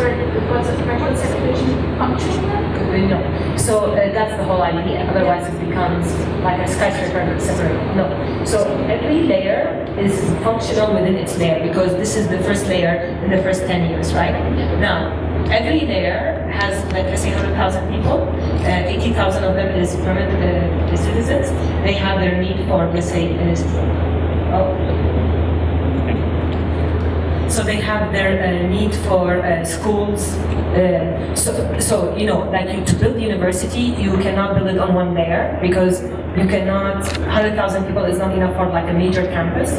S9: Was the vertical separation functional then?
S6: No. So that's the whole idea. Otherwise, it becomes like a skyscraper separate. No. So every layer is functional within its layer, because this is the first layer in the first 10 years, right? Now, every layer has, like, let's say 100,000 people. 80,000 of them is permanent citizens. They have their need for, let's say, so they have their need for schools. So you know, like to build university, you cannot build it on one layer, because you cannot. 100,000 people is not enough for like a major campus.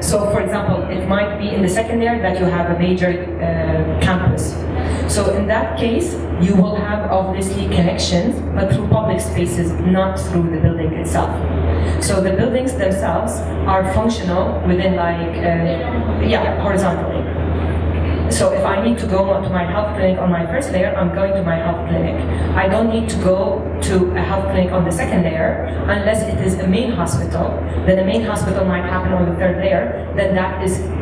S6: So, for example, it might be in the second layer that you have a major campus. So in that case, you will have obviously connections, but through public spaces, not through the building itself. So the buildings themselves are functional within horizontally. So if I need to go to my health clinic on my first layer, I'm going to my health clinic. I don't need to go to a health clinic on the second layer unless it is a main hospital. Then the main hospital might happen on the third layer. Then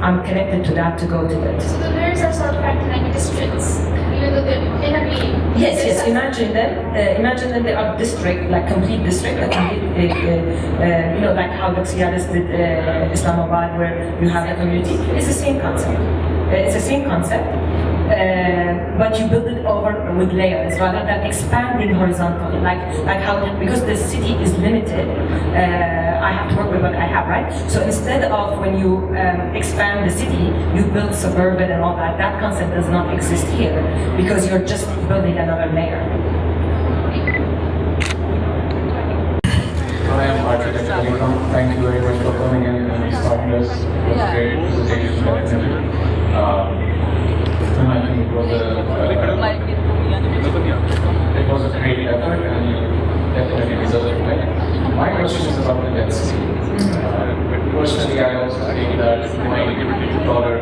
S6: I'm connected to that to go to it.
S9: So the layers are sort of acting like districts, even though they're in a being.
S6: Yes. Imagine them. They are district, like complete district, like like how the did Islamabad, where you have a community. It's the same concept. But you build it over with layers rather than expanding horizontally. Like how, because the city is limited, I have to work with what I have, right? So instead of when you expand the city, you build suburban and all that. That concept does not exist here because you're just building another layer.
S10: I am Architect Alikam. Thank you very much for coming in and starting us. It was great presentation definitely. And I think it was a great effort and you definitely deserve it. Right? My question is about the density. Personally, I also think that going taller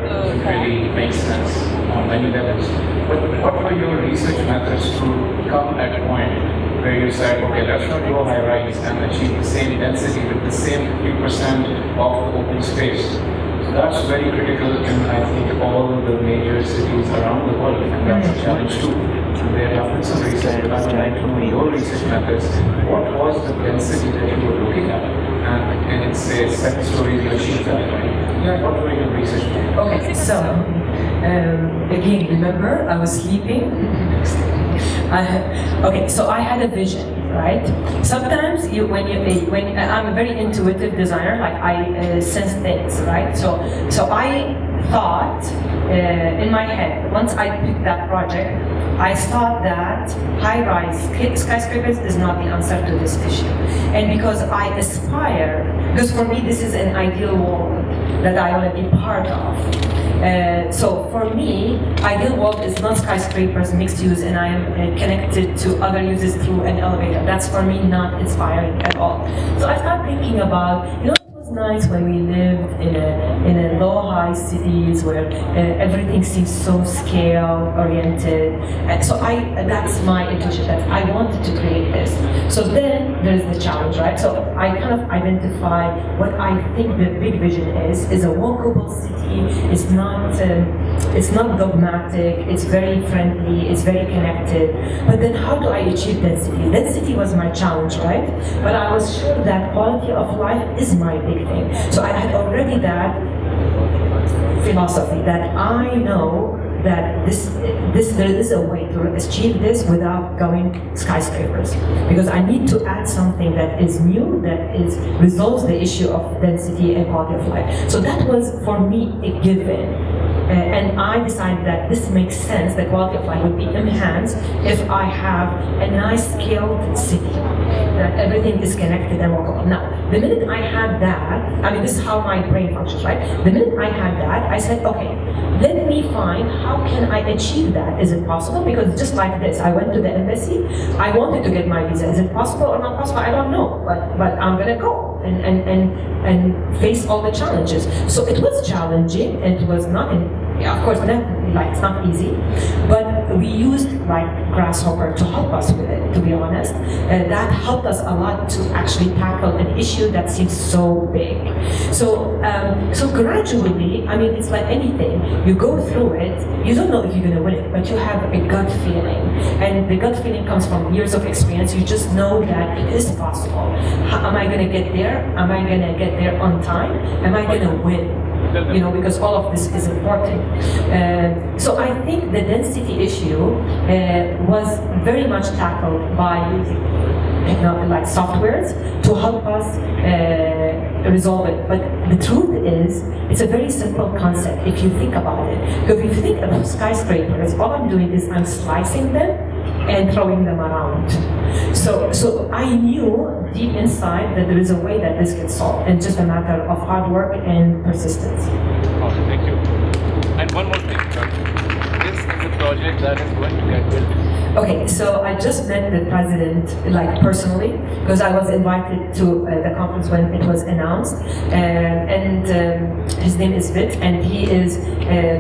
S10: really makes sense on many levels. But what were your research methods to come at a point where you said, okay, let's not go high rise and achieve the same density with the same 50% of the open space? So that's very critical in, I think, all the major cities around the world, and that's a challenge too. And there have been some research, but I would like to know your research methods. What was the density that you were looking at? And it says 7 stories you achieved that, right? Yeah, what were your research methods?
S6: Okay, so again, remember, I was sleeping. So I had a vision, right? Sometimes when I'm a very intuitive designer, like I sense things, right? So I thought in my head, once I picked that project, I thought that high-rise skyscrapers is not the answer to this issue. And because I aspire, because for me this is an ideal world that I want to be part of. So for me, ideal world is not skyscrapers, mixed use, and I am connected to other uses through an elevator. That's for me not inspiring at all. So I started thinking about, it was nice when we lived in a low-high cities where everything seems so scale-oriented. And so that's my intuition, that I wanted to create this. So then there's the challenge, right? So I kind of identify what I think the big vision is a walkable city. It's not dogmatic, it's very friendly, it's very connected. But then how do I achieve density? Density was my challenge, right? But I was sure that quality of life is my big thing. So I had already that philosophy that I know that there is a way to achieve this without going skyscrapers, because I need to add something that is new, that resolves the issue of density and quality of life. So that was for me a given. And I decided that this makes sense, the quality of life would be enhanced if I have a nice scaled city, that everything is connected and walkable. Now, the minute I had that, I mean, this is how my brain functions, right? The minute I had that, I said, okay, let me find how can I achieve that? Is it possible? Because just like this, I went to the embassy, I wanted to get my visa. Is it possible or not possible? I don't know, but I'm gonna go and face all the challenges. So it was challenging, and it was not, of course, it's not easy, but we used like Grasshopper to help us with it, to be honest. And that helped us a lot to actually tackle an issue that seems so big. So gradually, I mean, it's like anything. You go through it, you don't know if you're gonna win it, but you have a gut feeling. And the gut feeling comes from years of experience. You just know that it is possible. Am I gonna get there? Am I gonna get there on time? Am I gonna win? Because all of this is important. So I think the density issue was very much tackled by using like softwares to help us resolve it. But the truth is, it's a very simple concept if you think about it. Because if you think about skyscrapers, all I'm doing is I'm slicing them and throwing them around. So I knew deep inside that there is a way that this gets solved. It's just a matter of hard work and persistence.
S11: Okay, thank you. And one more thing, this is a project that is going to get built?
S6: Okay, so I just met the president, like personally, because I was invited to the conference when it was announced, and his name is Vit, and he is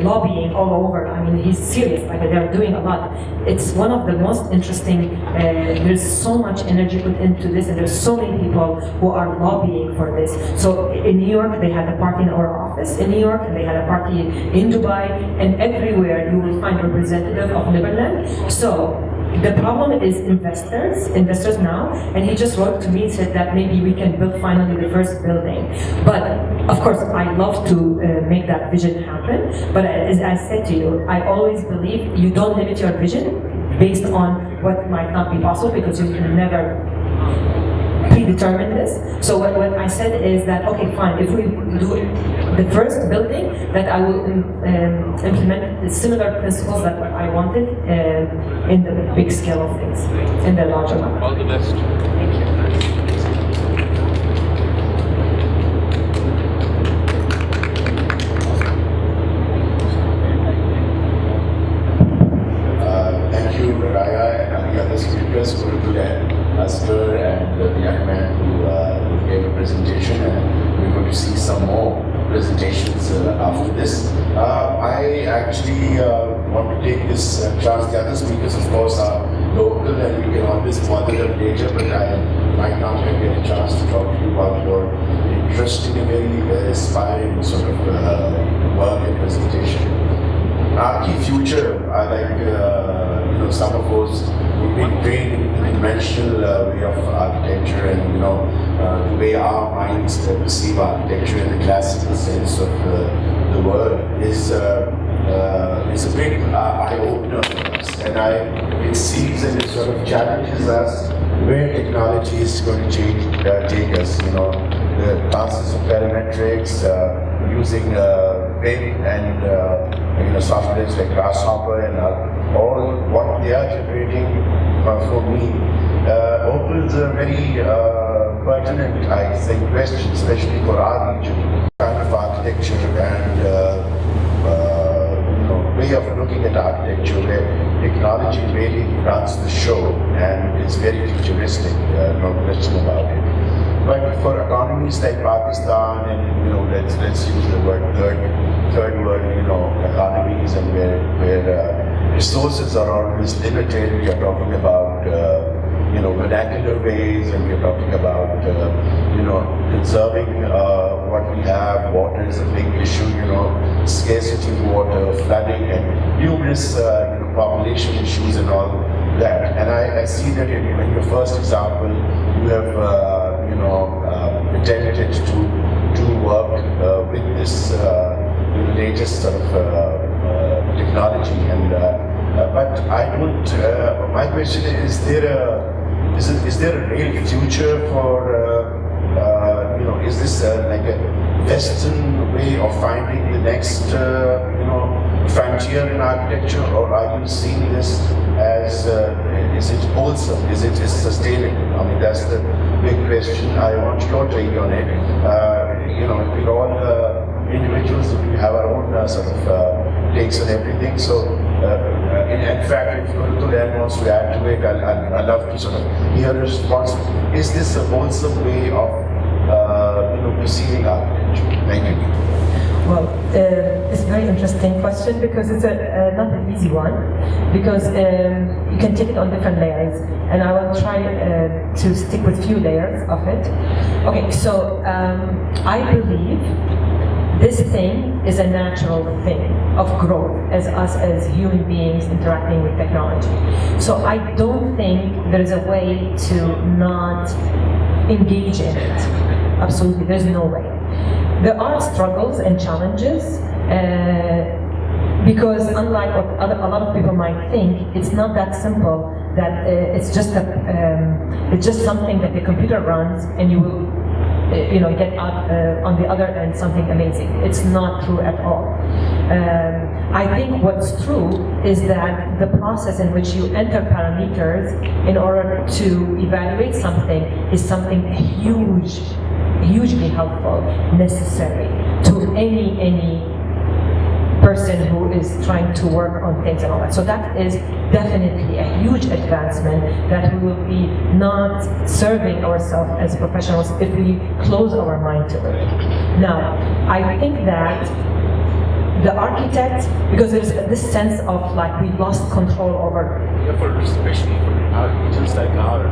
S6: lobbying all over. I mean, he's serious, like they're doing a lot. It's one of the most interesting, there's so much energy put into this, and there's so many people who are lobbying for this. So in New York, they had a party in our office in New York, and they had a party in Dubai, and everywhere you will find representative of Liberland. So the problem is investors now, and he just wrote to me and said that maybe we can build finally the first building. But of course, I love to make that vision happen, but as I said to you, I always believe you don't limit your vision based on what might not be possible, because you can never predetermine this. So what I said is that, okay, fine, if we do the first building, that I will implement the similar principles that I wanted in the big scale of things, in the larger level.
S11: All the best.
S6: Thank you.
S12: Thank you, Raya, and the other speakers for today. Asghar and the young man who gave a presentation, and we're going to see some more presentations after this. I actually want to take this chance. The other speakers, of course, are local, and we can always bother them later, but I might not get a chance to talk to you about your interesting and very inspiring sort of work and presentation. Our key future, I like, some of us who've been trained in the conventional way of architecture, and the way our minds perceive architecture in the classical sense of the word is a big eye-opener for us, and it sees and it sort of challenges us where technology is going to take us. The classes of parametrics, using BIM and softwares like Grasshopper and all what they are generating for me opens a very pertinent, I think, question, especially for our region, kind of architecture and way of looking at architecture where technology really runs the show and is very futuristic, no question about it. But for economies like Pakistan and let's use the word third world economies, and where resources are always limited, we are talking about vernacular ways, and we are talking about conserving what we have. Water is a big issue, scarcity of water, flooding, and numerous population issues and all that. And I see that in your first example, you have attempted to work with this latest sort of technology, and but I don't. My question is there a real future for is this like a Western way of finding the next frontier in architecture, or are you seeing this as is it wholesome? Is it sustainable? I mean, that's the big question. I want your take on it. We're all individuals, we have our own sort of takes on everything. So, in fact, if Tulen wants to add to it, I'd love to sort of hear a response. Is this a wholesome way of perceiving architecture? Thank you.
S6: Well, it's a very interesting question, because it's not an easy one, because you can take it on different layers, and I will try to stick with few layers of it. Okay, so I believe this thing is a natural thing of growth as us as human beings interacting with technology. So I don't think there is a way to not engage in it. Absolutely, there's no way. There are struggles and challenges because unlike what a lot of people might think, it's not that simple. That it's just something that the computer runs and you will get out on the other end something amazing. It's not true at all. I think what's true is that the process in which you enter parameters in order to evaluate something is something hugely helpful, necessary to any person who is trying to work on things and all that. So that is definitely a huge advancement that we will be not serving ourselves as professionals if we close our mind to it. Now, I think that the architect, because there's this sense of like we lost control over.
S11: Especially for regions like ours.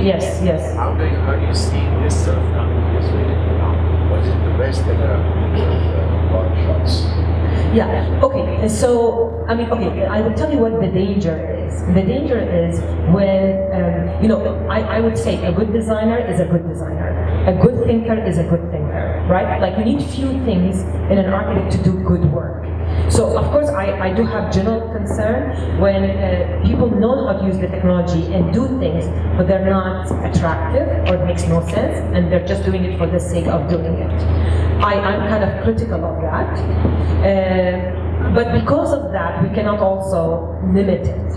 S6: Yes, yes.
S11: How do you see this coming this way? Was it the best shots?
S6: Yeah, okay, and so, I mean, okay, I will tell you what the danger is. The danger is when, you know, I would say a good designer is a good designer. A good thinker is a good thinker, right? Like, you need few things in an architect to do good work. So, of course, I do have general concern when people know how to use the technology and do things, but they're not attractive or it makes no sense, and they're just doing it for the sake of doing it. I'm kind of critical of that, but because of that, we cannot also limit it,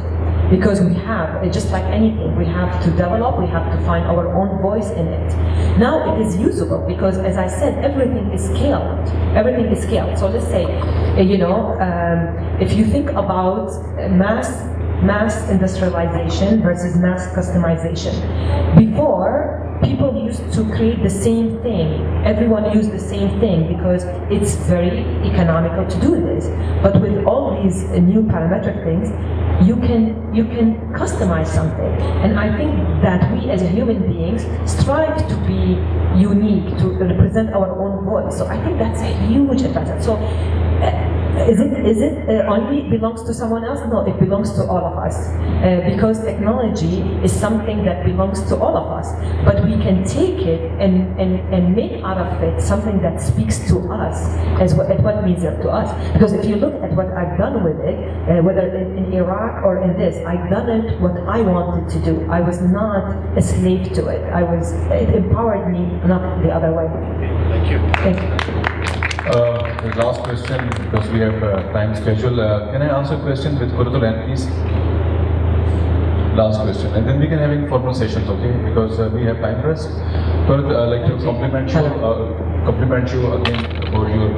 S6: because we have, just like anything, we have to develop, we have to find our own voice in it. Now it is usable, because as I said, everything is scaled. Everything is scaled. So let's say, you know, if you think about mass industrialization versus mass customization. Before, people used to create the same thing. Everyone used the same thing because it's very economical to do this. But with all these new parametric things, you can customize something. And I think that we as human beings strive to be unique, to represent our own voice. So I think that's a huge advantage. So is it only belongs to someone else? No, it belongs to all of us. Because technology is something that belongs to all of us. But we can take it and make out of it something that speaks to us as what means to us. Because if you look at what I've done with it, whether in Iraq or in this, I've done it what I wanted to do. I was not a slave to it. It empowered me, not the other way.
S11: Thank you.
S6: Thank you.
S3: The last question, because we have time schedule. Can I answer questions with Kurutulan, please? Last question, and then we can have informal sessions, okay? Because we have time press. But I'd like to compliment you again for your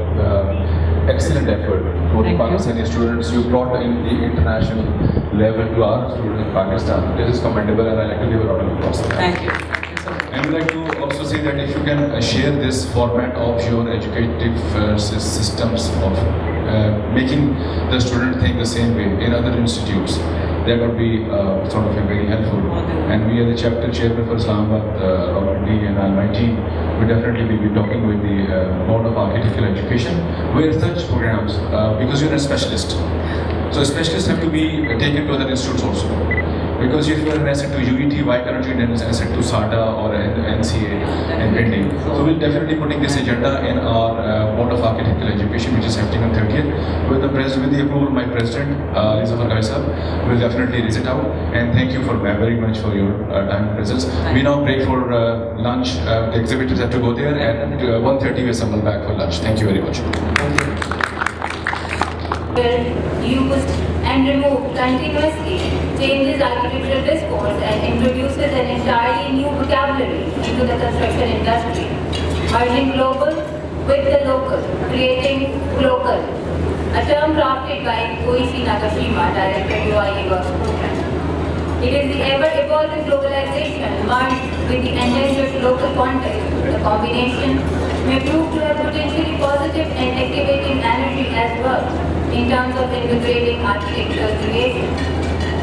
S3: excellent effort for the Pakistani students. You brought in the international level to our students in Pakistan. This is commendable, and I'd like to give a round of applause.
S4: Thank you.
S3: And we'd like to also say that if you can share this format of your educative systems of making the student think the same way in other institutes, that would be sort of very helpful. And we are the chapter chairman for Islamabad, Rawalpindi and my team. We definitely will be talking with the Board of Architectural Education, where such programs, because you're a specialist, so specialists have to be taken to other institutes also. Because if you are an asset to UET, why cannot you be an asset to SATA or NCA and building? So we'll definitely putting this agenda in our Board of Architectural Education, which is happening on 30th. With the approval of my president, Lisa Farkai, we'll definitely raise it out. And thank you very much for your time and presence. We now break for lunch. The exhibitors have to go there, and 1:30 we assemble back for lunch. Thank you very much.
S8: Used and removed continuously changes architectural discourse and introduces an entirely new vocabulary into the construction industry, merging global with the local, creating local, a term crafted by Koichi Nakashima, director of IAPEX program. It is the ever-evolving globalization merged with the endangered local context. The combination may prove to have potentially positive and activating energy as well in terms of integrating architectural creation.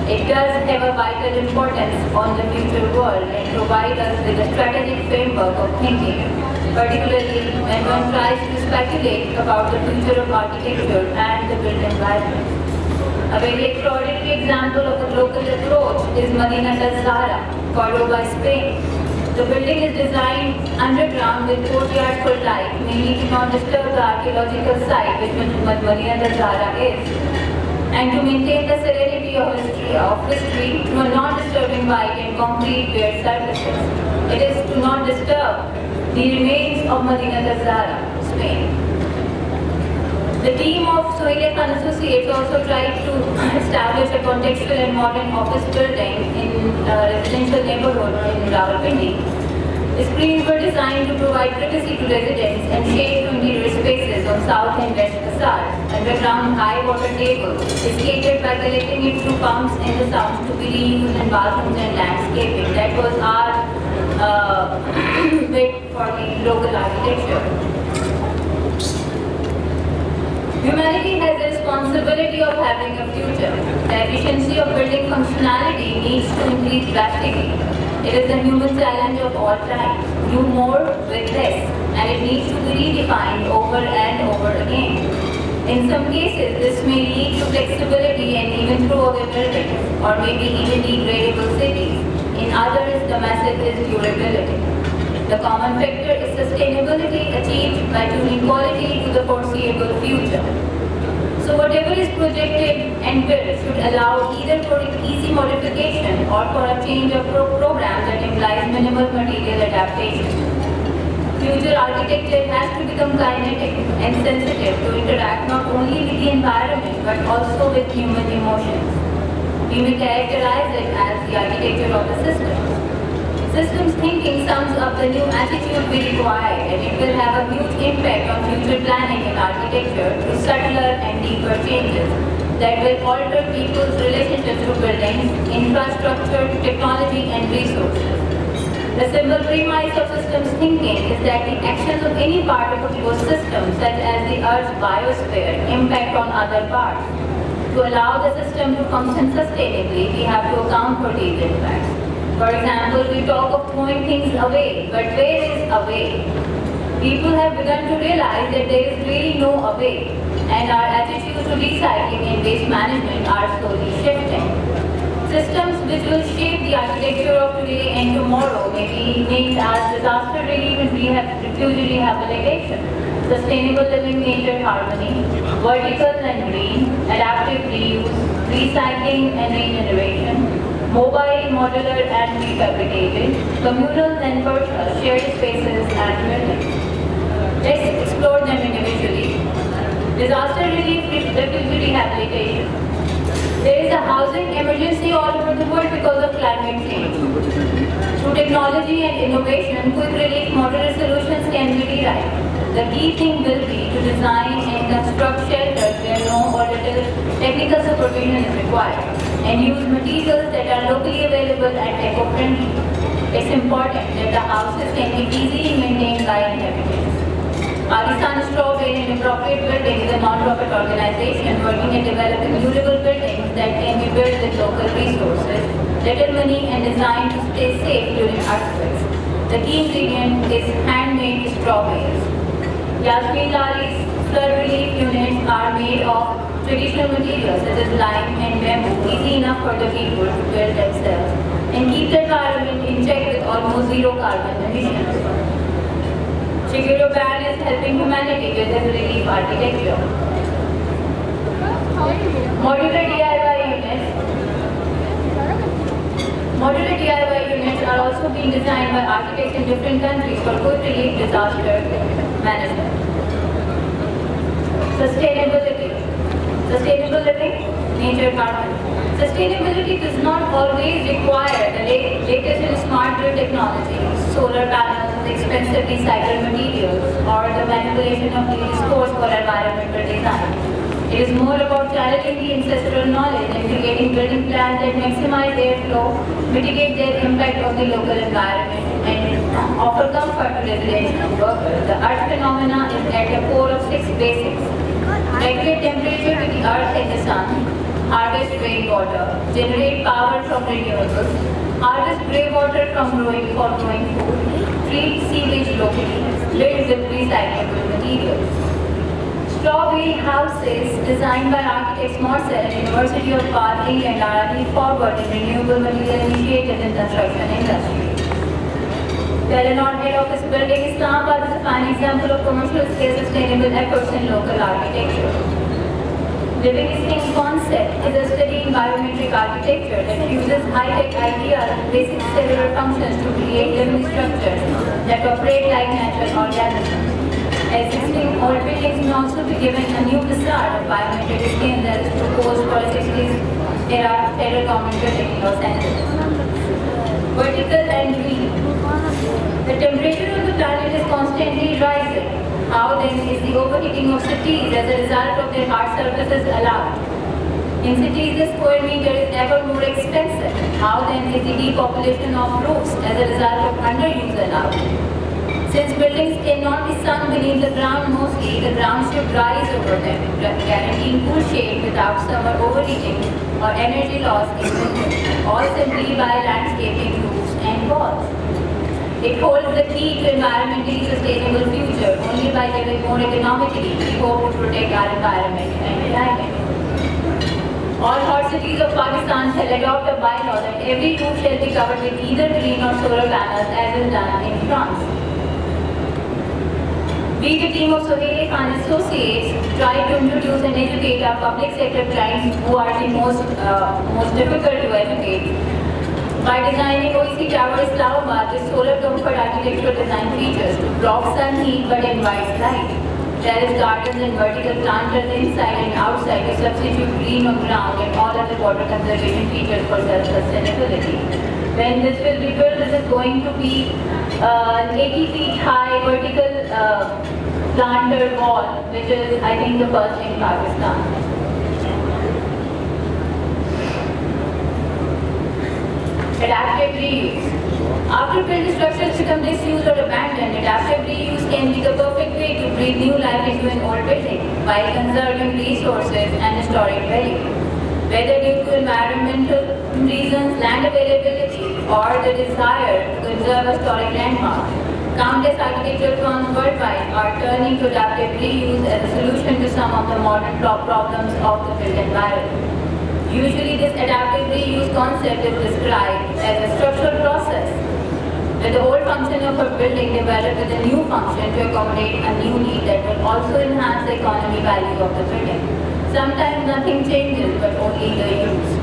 S8: It does have a vital importance on the future world and provide us with a strategic framework of thinking, particularly when one tries to speculate about the future of architecture and the built environment. A very extraordinary example of a local approach is Madinat al-Zahra, Cordoba, Spain. The building is designed underground with courtyard for light, mainly to not disturb the archaeological site which Madinat al-Zahra is, and to maintain the serenity of history through a non-disturbing white and concrete bare surfaces. It is to not disturb the remains of Madinat al-Zahra, Spain. The team of Sohail Khan Associates also tried to establish a contextual and modern office building in a residential neighborhood in Rawalpindi. The screens were designed to provide privacy to residents and shade to interior spaces on south and west facades. Underground high water table is catered by collecting it through pumps in the south to be reused in bathrooms and landscaping. That was our bit for the local architecture. Humanity has the responsibility of having a future. The efficiency of building functionality needs to increase drastically. It is the human challenge of all time. Do more with less, and it needs to be redefined over and over again. In some cases, this may lead to flexibility and even throwaway buildings, or maybe even degradable cities. In others, the message is durability. The common factor is sustainability achieved by tuning quality to the foreseeable future. So whatever is projected and built should allow either for easy modification or for a change of program that implies minimal material adaptation. Future architecture has to become kinetic and sensitive to interact not only with the environment but also with human emotions. We may characterize it as the architecture of the system. Systems thinking sums up the new attitude we require, and it will have a huge impact on future planning and architecture through subtler and deeper changes that will alter people's relationships to buildings, infrastructure, technology, and resources. The simple premise of systems thinking is that the actions of any part of a closed system, such as the Earth's biosphere, impact on other parts. To allow the system to function sustainably, we have to account for these impacts. For example, we talk of throwing things away, but where is away? People have begun to realize that there is really no away, and our attitudes to recycling and waste management are slowly shifting. Systems which will shape the architecture of today and tomorrow may be named as disaster relief and refugee rehabilitation, sustainable living, nature harmony, vertical and green, adaptive reuse, recycling and regeneration, mobile, modular and prefabricated, communal and personal, shared spaces and buildings. Let's explore them individually. Disaster relief, refugee rehabilitation. There is a housing emergency all over the world because of climate change. Through technology and innovation, quick relief modular solutions can be rewritten. The key thing will be to design and construct shelters where no or little technical supervision is required, and use materials that are locally available and eco-friendly. It's important that the houses can be easily maintained by inhabitants. Pakistan Straw Bale and Appropriate Building is a non-profit organization working at developing durable buildings that can be built with local resources, little money, and designed to stay safe during earthquakes. The key ingredient is handmade straw bales. Yasmin Lari's flood relief units are made of traditional materials such as lime and bamboo, easy enough for the people to build themselves, and keep the environment in check with almost zero carbon emissions. Shiguro Ban is helping humanity with this relief architecture. Modular DIY units. Modular DIY units are also being designed by architects in different countries for quick relief disaster management. Sustainability. Sustainable living, nature harmony. Sustainability does not always require the latest in smart grid technology, solar panels, expensive recycled materials, or the manipulation of the resource for environmental design. It is more about challenging the ancestral knowledge and creating building plans that maximize airflow, mitigate their impact on the local environment, and offer comfort to residents and workers. The Earth phenomena is at the core of 6 basics. Regulate temperature with the Earth and the Sun, harvest rainwater, generate power from renewables, harvest grey water for growing food, treat sewage locally, build with recyclable materials. Straw bale houses designed by architects Morcell at University of Bath, England are leading forward in renewable material initiatives in construction industry. Telenor Head Office Building Islamabad is a fine example of commercial scale sustainable efforts in local architecture. Living Thing concept is a study in biometric architecture that uses high-tech ideas and basic cellular functions to create living structures that operate like natural organisms. Existing old buildings may also be given a new facade of biometric skin that is proposed for a 60s era federal government building in Los Angeles. Vertical and green. The temperature of the planet is constantly rising. How then is the overheating of cities as a result of their hard surfaces allowed? In cities, the square meter is ever more expensive. How then is the depopulation of roofs as a result of underuse allowed? Since buildings cannot be sunk beneath the ground mostly, the ground should rise over them, guaranteeing cool shade without summer overheating or energy loss in winter, all simply by landscaping roofs and walls. It holds the key to environmentally sustainable future only by living more economically. We hope to protect our environment and climate. All hot cities of Pakistan shall adopt a bylaw that every roof shall be covered with either green or solar panels as is done in France. We, the team of Sohail Khan Associates, try to introduce and educate our public sector clients who are the most difficult to educate by designing OEC Tower Islamabad with solar comfort architectural design features to block sun heat but invite light. Terrace gardens and vertical planters inside and outside to substitute green on ground and all other water conservation features for self-sustainability. When this will be built, this is going to be an 80 feet high vertical planter wall, which is, I think, the first in Pakistan. Adaptive reuse. After built structures become disused or abandoned, adaptive reuse can be the perfect way to breathe new life into an old building while conserving resources and historic value. Whether due to environmental reasons, land availability, or the desire to conserve historic landmarks, countless architectural firms worldwide are turning to adaptive reuse as a solution to some of the modern problems of the built environment. Usually this adaptive reuse concept is described as a structural process where the old function of a building developed with a new function to accommodate a new need that will also enhance the economy value of the building. Sometimes nothing changes but only the use.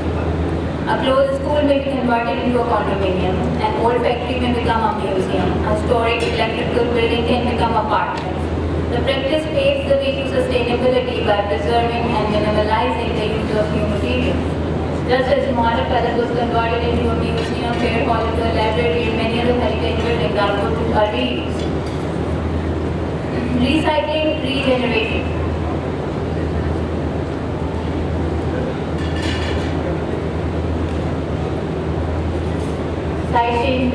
S8: A closed school may be converted into a condominium, an old factory may become a museum, a historic electrical building can become apartments. The practice paves the way to sustainability by preserving and minimalizing the use of new materials. Just as Model Palace was converted into a museum, Fair Hall into a library, and many other heritage buildings are reused. Recycling, regeneration. Side change.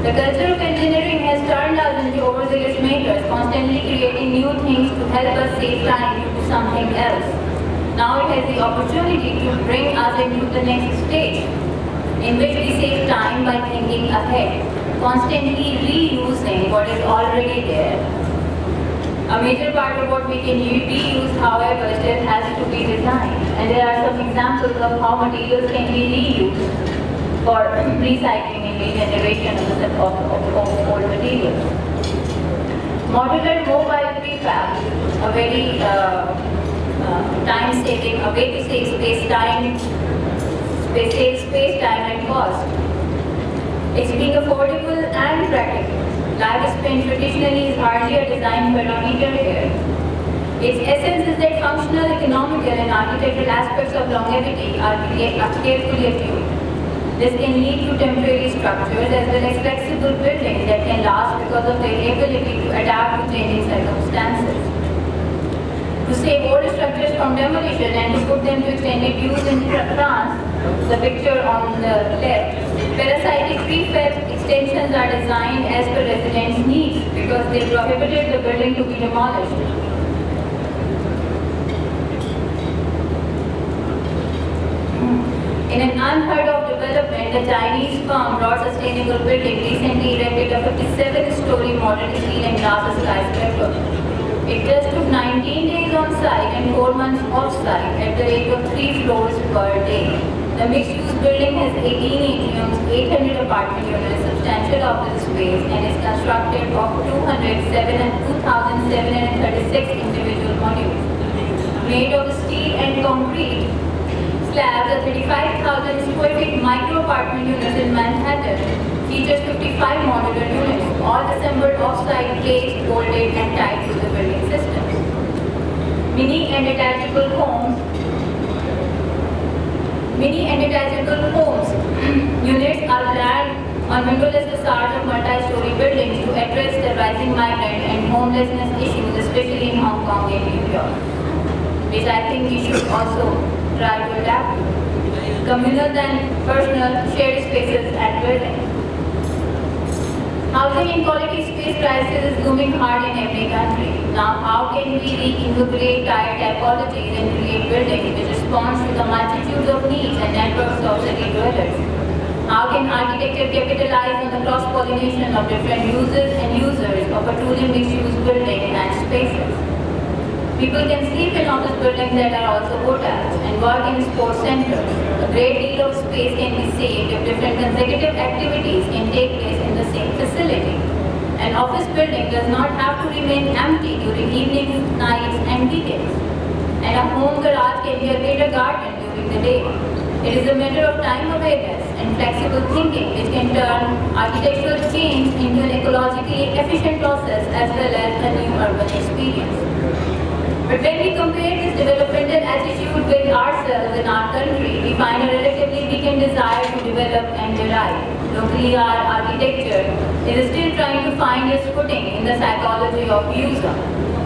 S8: The culture of engineering has turned us into overzealous makers, constantly creating new things to help us save time to do something else. Now it has the opportunity to bring us into the next stage, in which we save time by thinking ahead, constantly reusing what is already there. A major part of what we can reuse, however, still has to be designed, and there are some examples of how materials can be reused for recycling and regeneration of old materials. Modular mobile prefab, a very time-saving, a way to save space-time and cost. It's being affordable and practical. Lifespan traditionally is hardly a design parameter here. Its essence is that functional, economical, and architectural aspects of longevity are carefully attuned. This can lead to temporary structures as well as flexible buildings that can last because of their ability to adapt to changing circumstances. To save old structures from demolition and to put them to extended use in France, the picture on the left, parasitic prefab extensions are designed as per residents' needs because they prohibited the building to be demolished. In an unheard of development, the Chinese firm Raw Sustainable Building recently erected a 57-story modern steel and glass skyscraper. It just took 19 days on site and 4 months off site at the rate of 3 floors per day. The mixed-use building has 18 atriums, 800 apartment units, substantial office space, and is constructed of 2,736 individual modules. Made of steel and concrete slabs, a 35,000 square feet micro-apartment units in Manhattan features 55 modular units, all assembled off-site, placed, bolted, and tied to the building systems. Mini and detachable homes Mini entitled homes units are planned on windowless facades of multi-story buildings to address the rising migrant and homelessness issues, especially in Hong Kong and New York, which I think we should also try to adapt to. Communal and personal shared spaces at buildings. Housing inequality space crisis is looming hard in every country. Now, how can we reinvigorate tired typologies and create buildings which respond to the multitudes of needs and networks of city dwellers? How can architecture capitalize on the cross-pollination of different users and users of a truly mixed-use building and spaces? People can sleep in office buildings that are also hotels and work in sports centers. A great deal of space can be saved if different consecutive activities can take place in the same facility. An office building does not have to remain empty during evenings, nights, and weekends. And a home garage can be a kindergarten during the day. It is a matter of time awareness and flexible thinking which can turn architectural change into an ecologically efficient process as well as a new urban experience. But when we compare this developmental attitude with ourselves in our country, we find a relatively weakened desire to develop and derive. Locally, our architecture is still trying to find its footing in the psychology of user.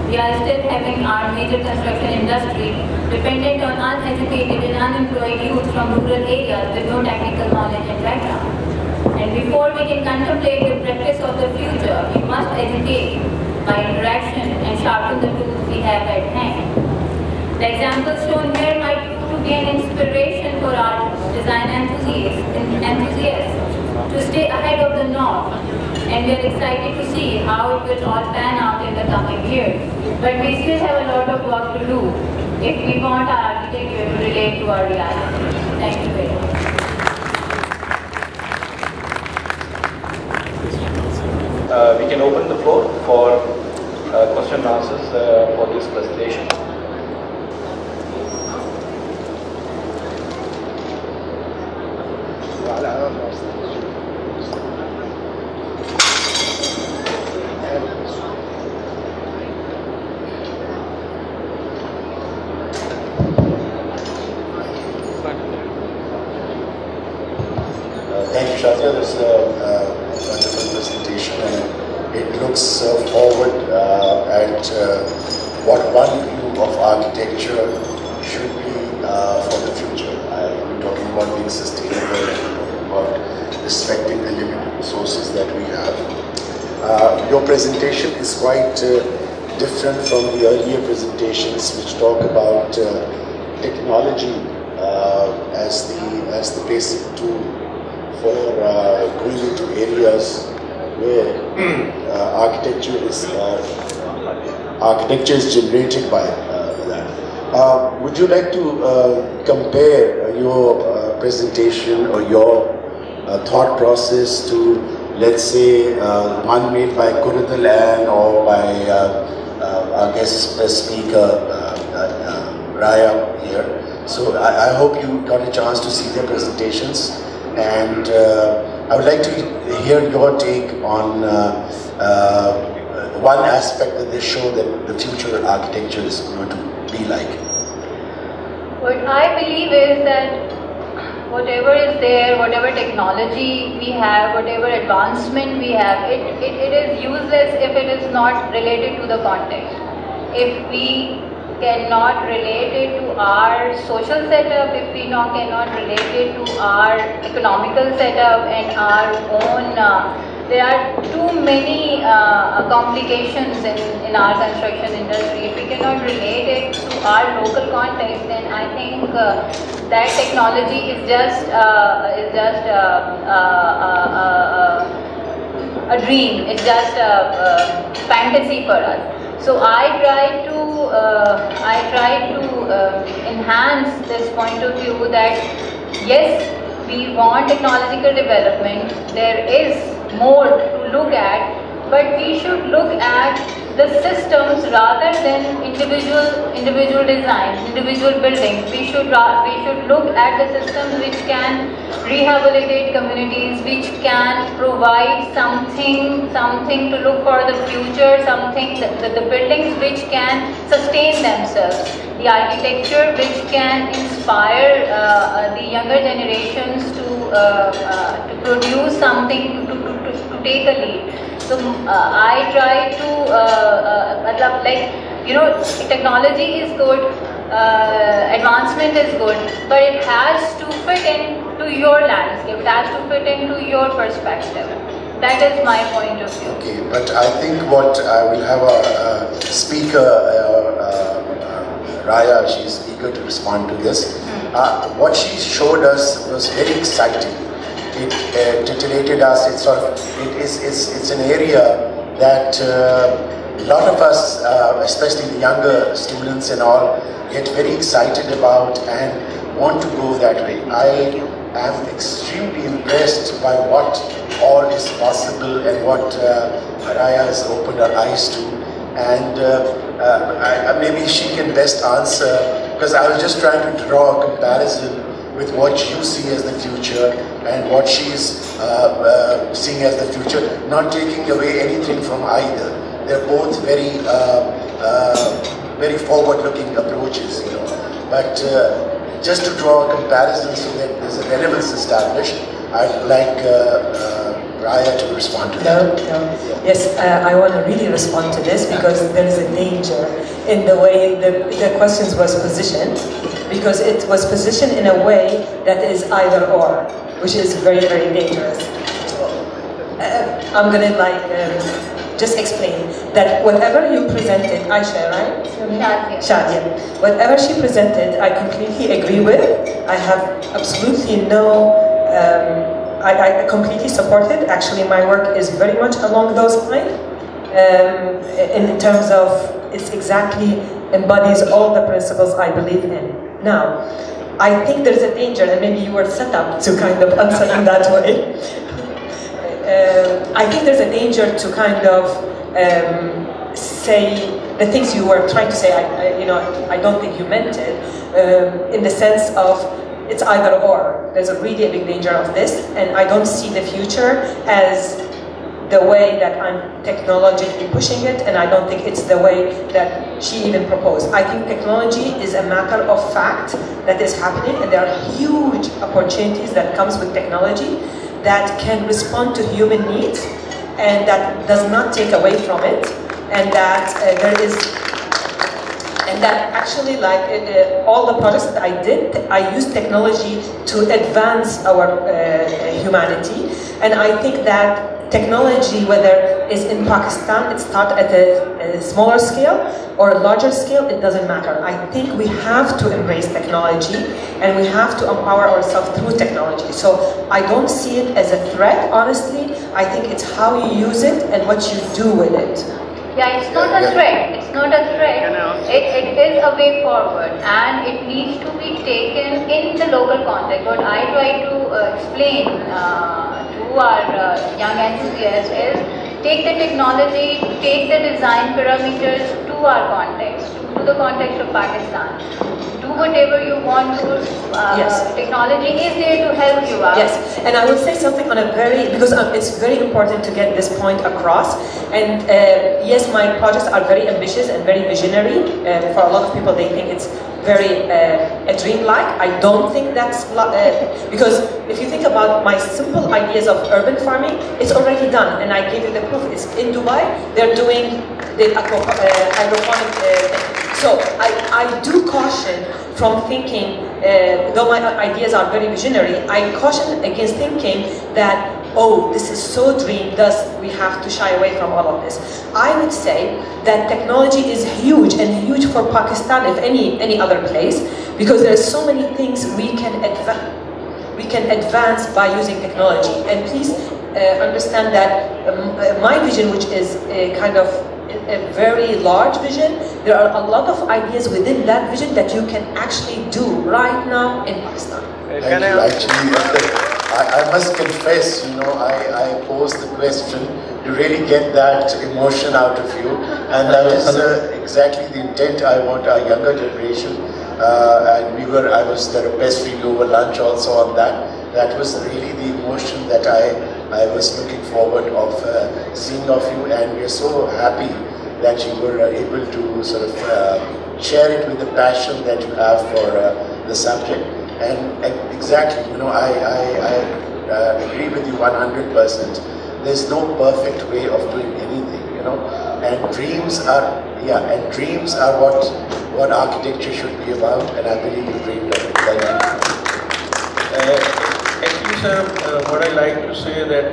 S8: We are still having our major construction industry dependent on uneducated and unemployed youth from rural areas with no technical knowledge and background. And before we can contemplate the practice of the future, we must educate by interaction and sharpen the tools we have at hand. The examples shown here might prove to be an inspiration for our design enthusiasts to stay ahead of the norm, and we are excited to see how it will all pan out in the coming years. But we still have a lot of work to do if we want our architecture to relate to our reality. Thank you very much.
S1: We can open the floor for question and answers for this presentation.
S12: Thank you, Shazia. This is a wonderful presentation, and it looks forward at what one view of architecture should be for the future. We're talking about being sustainable and about respecting the limited resources that we have. Your presentation is quite different from the earlier presentations, which talk about technology as the basic tool for going into areas where architecture is generated by that. Would you like to compare your presentation or your thought process to, let's say, one made by Kurutalan or by our guest speaker, Raya here? So I hope you got a chance to see their presentations, and I would like to hear your take on one aspect that they show that the future architecture is going to be like.
S8: What I believe is that whatever is there, whatever technology we have, whatever advancement we have, it is useless if it is not related to the context. If we cannot relate it to our social setup, if we cannot relate it to our economical setup and our own, there are too many complications in our construction industry. If we cannot relate it to our local context, then I think that technology is just a dream. It's just a fantasy for us. So I try to enhance this point of view that yes, we want technological development. There is more to look at, but we should look at the systems rather than individual designs, individual buildings. We should look at the systems which can rehabilitate communities, which can provide something to look for the future, the buildings which can sustain themselves, the architecture which can inspire the younger generations to produce something, to take a lead. So I try to, technology is good, advancement is good, but it has to fit into your landscape, it has to fit into your perspective. That is my point of view.
S12: Okay, but I think what I will have a speaker, Raya, she's eager to respond to this. What she showed us was very exciting. It titillated us. It's an area that a lot of us, especially the younger students and all, get very excited about and want to go that way. I am extremely impressed by what all is possible and what Raya has opened her eyes to. And maybe she can best answer, because I was just trying to draw a comparison with what you see as the future and what she's seeing as the future, not taking away anything from either. They're both very forward-looking approaches, you know. But just to draw a comparison so that there's a relevance established, I'd like Raya to respond to that.
S13: Yes, I want to really respond to this because there is a danger in the way the questions was positioned, because it was positioned in a way that is either or, which is very, very dangerous. I'm going to just explain that whatever you presented, Aisha, right? Shadia. Whatever she presented, I completely agree with. I have absolutely no, I completely support it. Actually, my work is very much along those lines. In terms of, it exactly embodies all the principles I believe in. Now, I think there's a danger, and maybe you were set up to kind of answer in that way. I think there's a danger to kind of say the things you were trying to say. I don't think you meant it in the sense of it's either or. There's a really big danger of this, and I don't see the future as the way that I'm technologically pushing it, and I don't think it's the way that she even proposed. I think technology is a matter of fact that is happening, and there are huge opportunities that comes with technology that can respond to human needs, and that does not take away from it, and that actually, all the projects that I did, I used technology to advance our humanity, and I think that technology, whether it's in Pakistan, it starts at a smaller scale or a larger scale, it doesn't matter. I think we have to embrace technology and we have to empower ourselves through technology. So I don't see it as a threat, honestly. I think it's how you use it and what you do with it.
S8: Yeah, it's not a threat. It's not a threat. It is a way forward, and it needs to be taken in the local context. What I try to explain to our young enthusiasts is take the technology, take the design parameters to our context, to the context of Pakistan. Do whatever you want to.
S13: Yes.
S8: Technology is there to help you out.
S13: Yes, and I will say something on because it's very important to get this point across. And yes, my projects are very ambitious and very visionary. For a lot of people, they think it's very dreamlike. I don't think that's because if you think about my simple ideas of urban farming, it's already done, and I gave you the proof. It's in Dubai. They're doing the hydroponic thing. So I do caution from thinking, though my ideas are very visionary, I caution against thinking that, oh, this is so dream, thus we have to shy away from all of this. I would say that technology is huge, and huge for Pakistan, if any other place, because there are so many things we can advance by using technology. And please understand that my vision, which is kind of a very large vision, there are a lot of ideas within that vision that you can actually do right now in Pakistan.
S12: Thank you. Actually, I must confess, I posed the question to really get that emotion out of you, and that is exactly the intent. I want our younger generation, and I was there pestering you over lunch also on that. That was really the emotion that I was looking forward of seeing of you, and we are so happy that you were able to sort of share it with the passion that you have for the subject. And exactly, I agree with you 100%. There's no perfect way of doing anything, and dreams are what architecture should be about, and I believe you dreamed of it. Thank you.
S14: Actually, sir, what I like to say that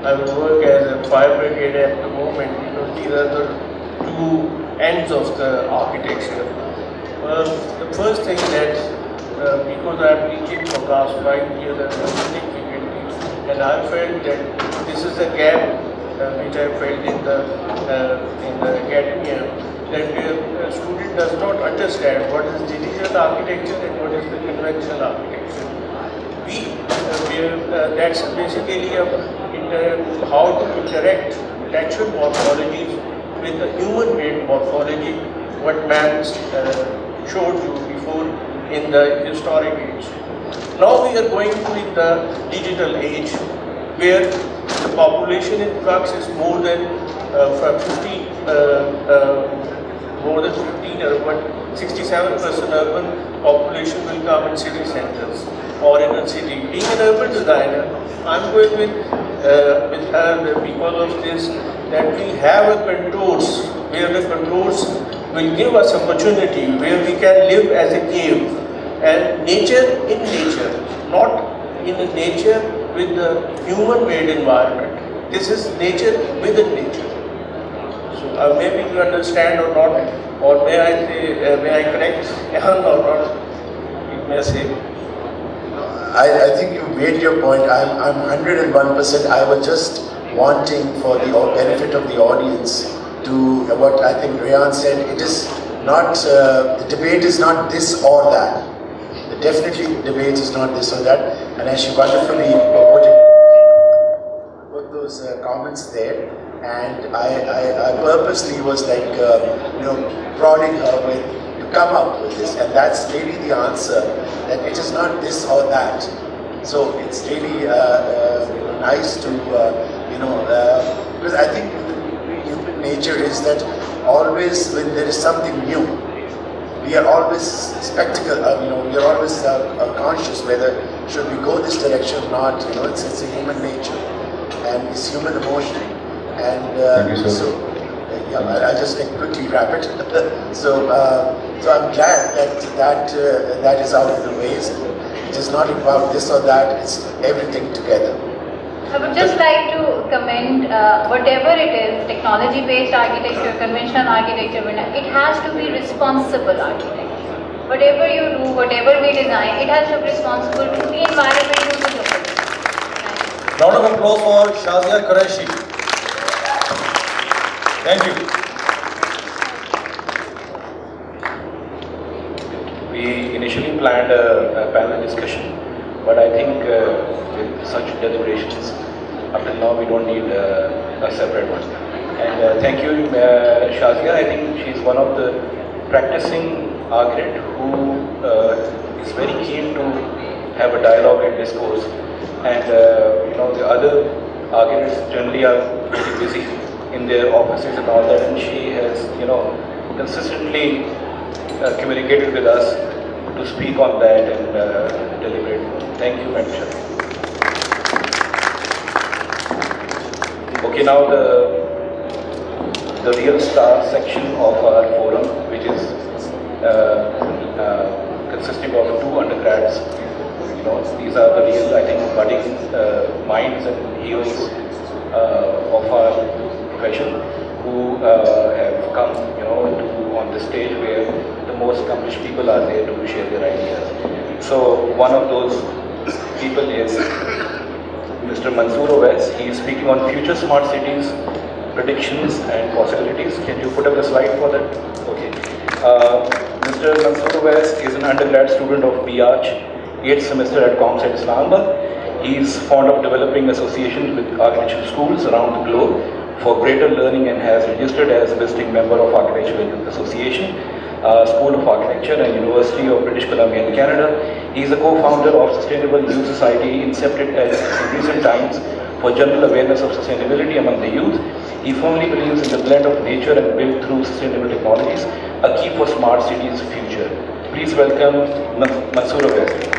S14: I will work as a fire brigade at the moment. These are the two ends of the architecture. The first thing that because I have been teaching for the last 5 years and significantly, and I felt that this is a gap which I felt in the academia, that a student does not understand what is digital architecture and what is the conventional architecture. That's basically how to interact textual morphologies with the human-made morphology, what man showed you before in the historic age. Now we are going to the digital age, where the population in flux is more than 15 urban, 67% urban population will come in city centers or in a city. Being an urban designer, I'm going with her because of this, that we have a contours, where the contours will give us opportunity, where we can live as a cave, and nature in nature, not in a nature with the human-made environment. This is nature within nature. So maybe you understand or not, or may I correct or not? You may say.
S12: I think you made your point. I'm 101%. I was just wanting for the benefit of the audience to what I think Rayan said. It is not, the debate is not this or that. Definitely the debate is not this or that. And as she wonderfully put those comments there, and I purposely was like, prodding her to come up with this, and that's really the answer, that it is not this or that. So it's really nice to, because I think human nature is that always when there is something new, we are always spectacle, we are always conscious whether should we go this direction or not. It's a human nature and it's human emotion. And I'll just quickly wrap it. So I'm glad that is out of the ways. It is not about this or that, it's everything together.
S8: I would just like to commend whatever it is, technology-based architecture, conventional architecture, it has to be responsible architecture. Whatever you do, whatever we design, it has to be responsible to the environment you do.
S15: Round of applause for Shazia Qureshi. Thank you.
S1: We initially planned a panel discussion, but I think with such deliberations, up till now we don't need a separate one. And thank you, Shazia. I think she's one of the practicing architect who is very keen to have a dialogue and discourse. And the other architects generally are very busy in their offices and all that, and she has consistently communicated with us to speak on that and deliberate. Thank you, Madam Chair. Okay, now the real star section of our forum, which is consisting of 2 undergrads. These are the real, I think, budding minds and heroes of our profession who have come, on the stage where the most accomplished people are there to share their ideas. So one of those people is Mr. Mansoor Owais. He is speaking on future smart cities, predictions and possibilities. Can you put up the slide for that? Okay. Mr. Mansoor Owais is an undergrad student of BArch, 8th semester at Organised, Islamabad. He is fond of developing associations with architectural schools around the globe for greater learning and has registered as visiting member of Architectural Association, School of Architecture and University of British Columbia in Canada. He is a co-founder of Sustainable Youth Society, incepted in recent times for general awareness of sustainability among the youth. He firmly believes in the blend of nature and built through sustainable technologies, a key for smart cities' future. Please welcome Mansoor Awais.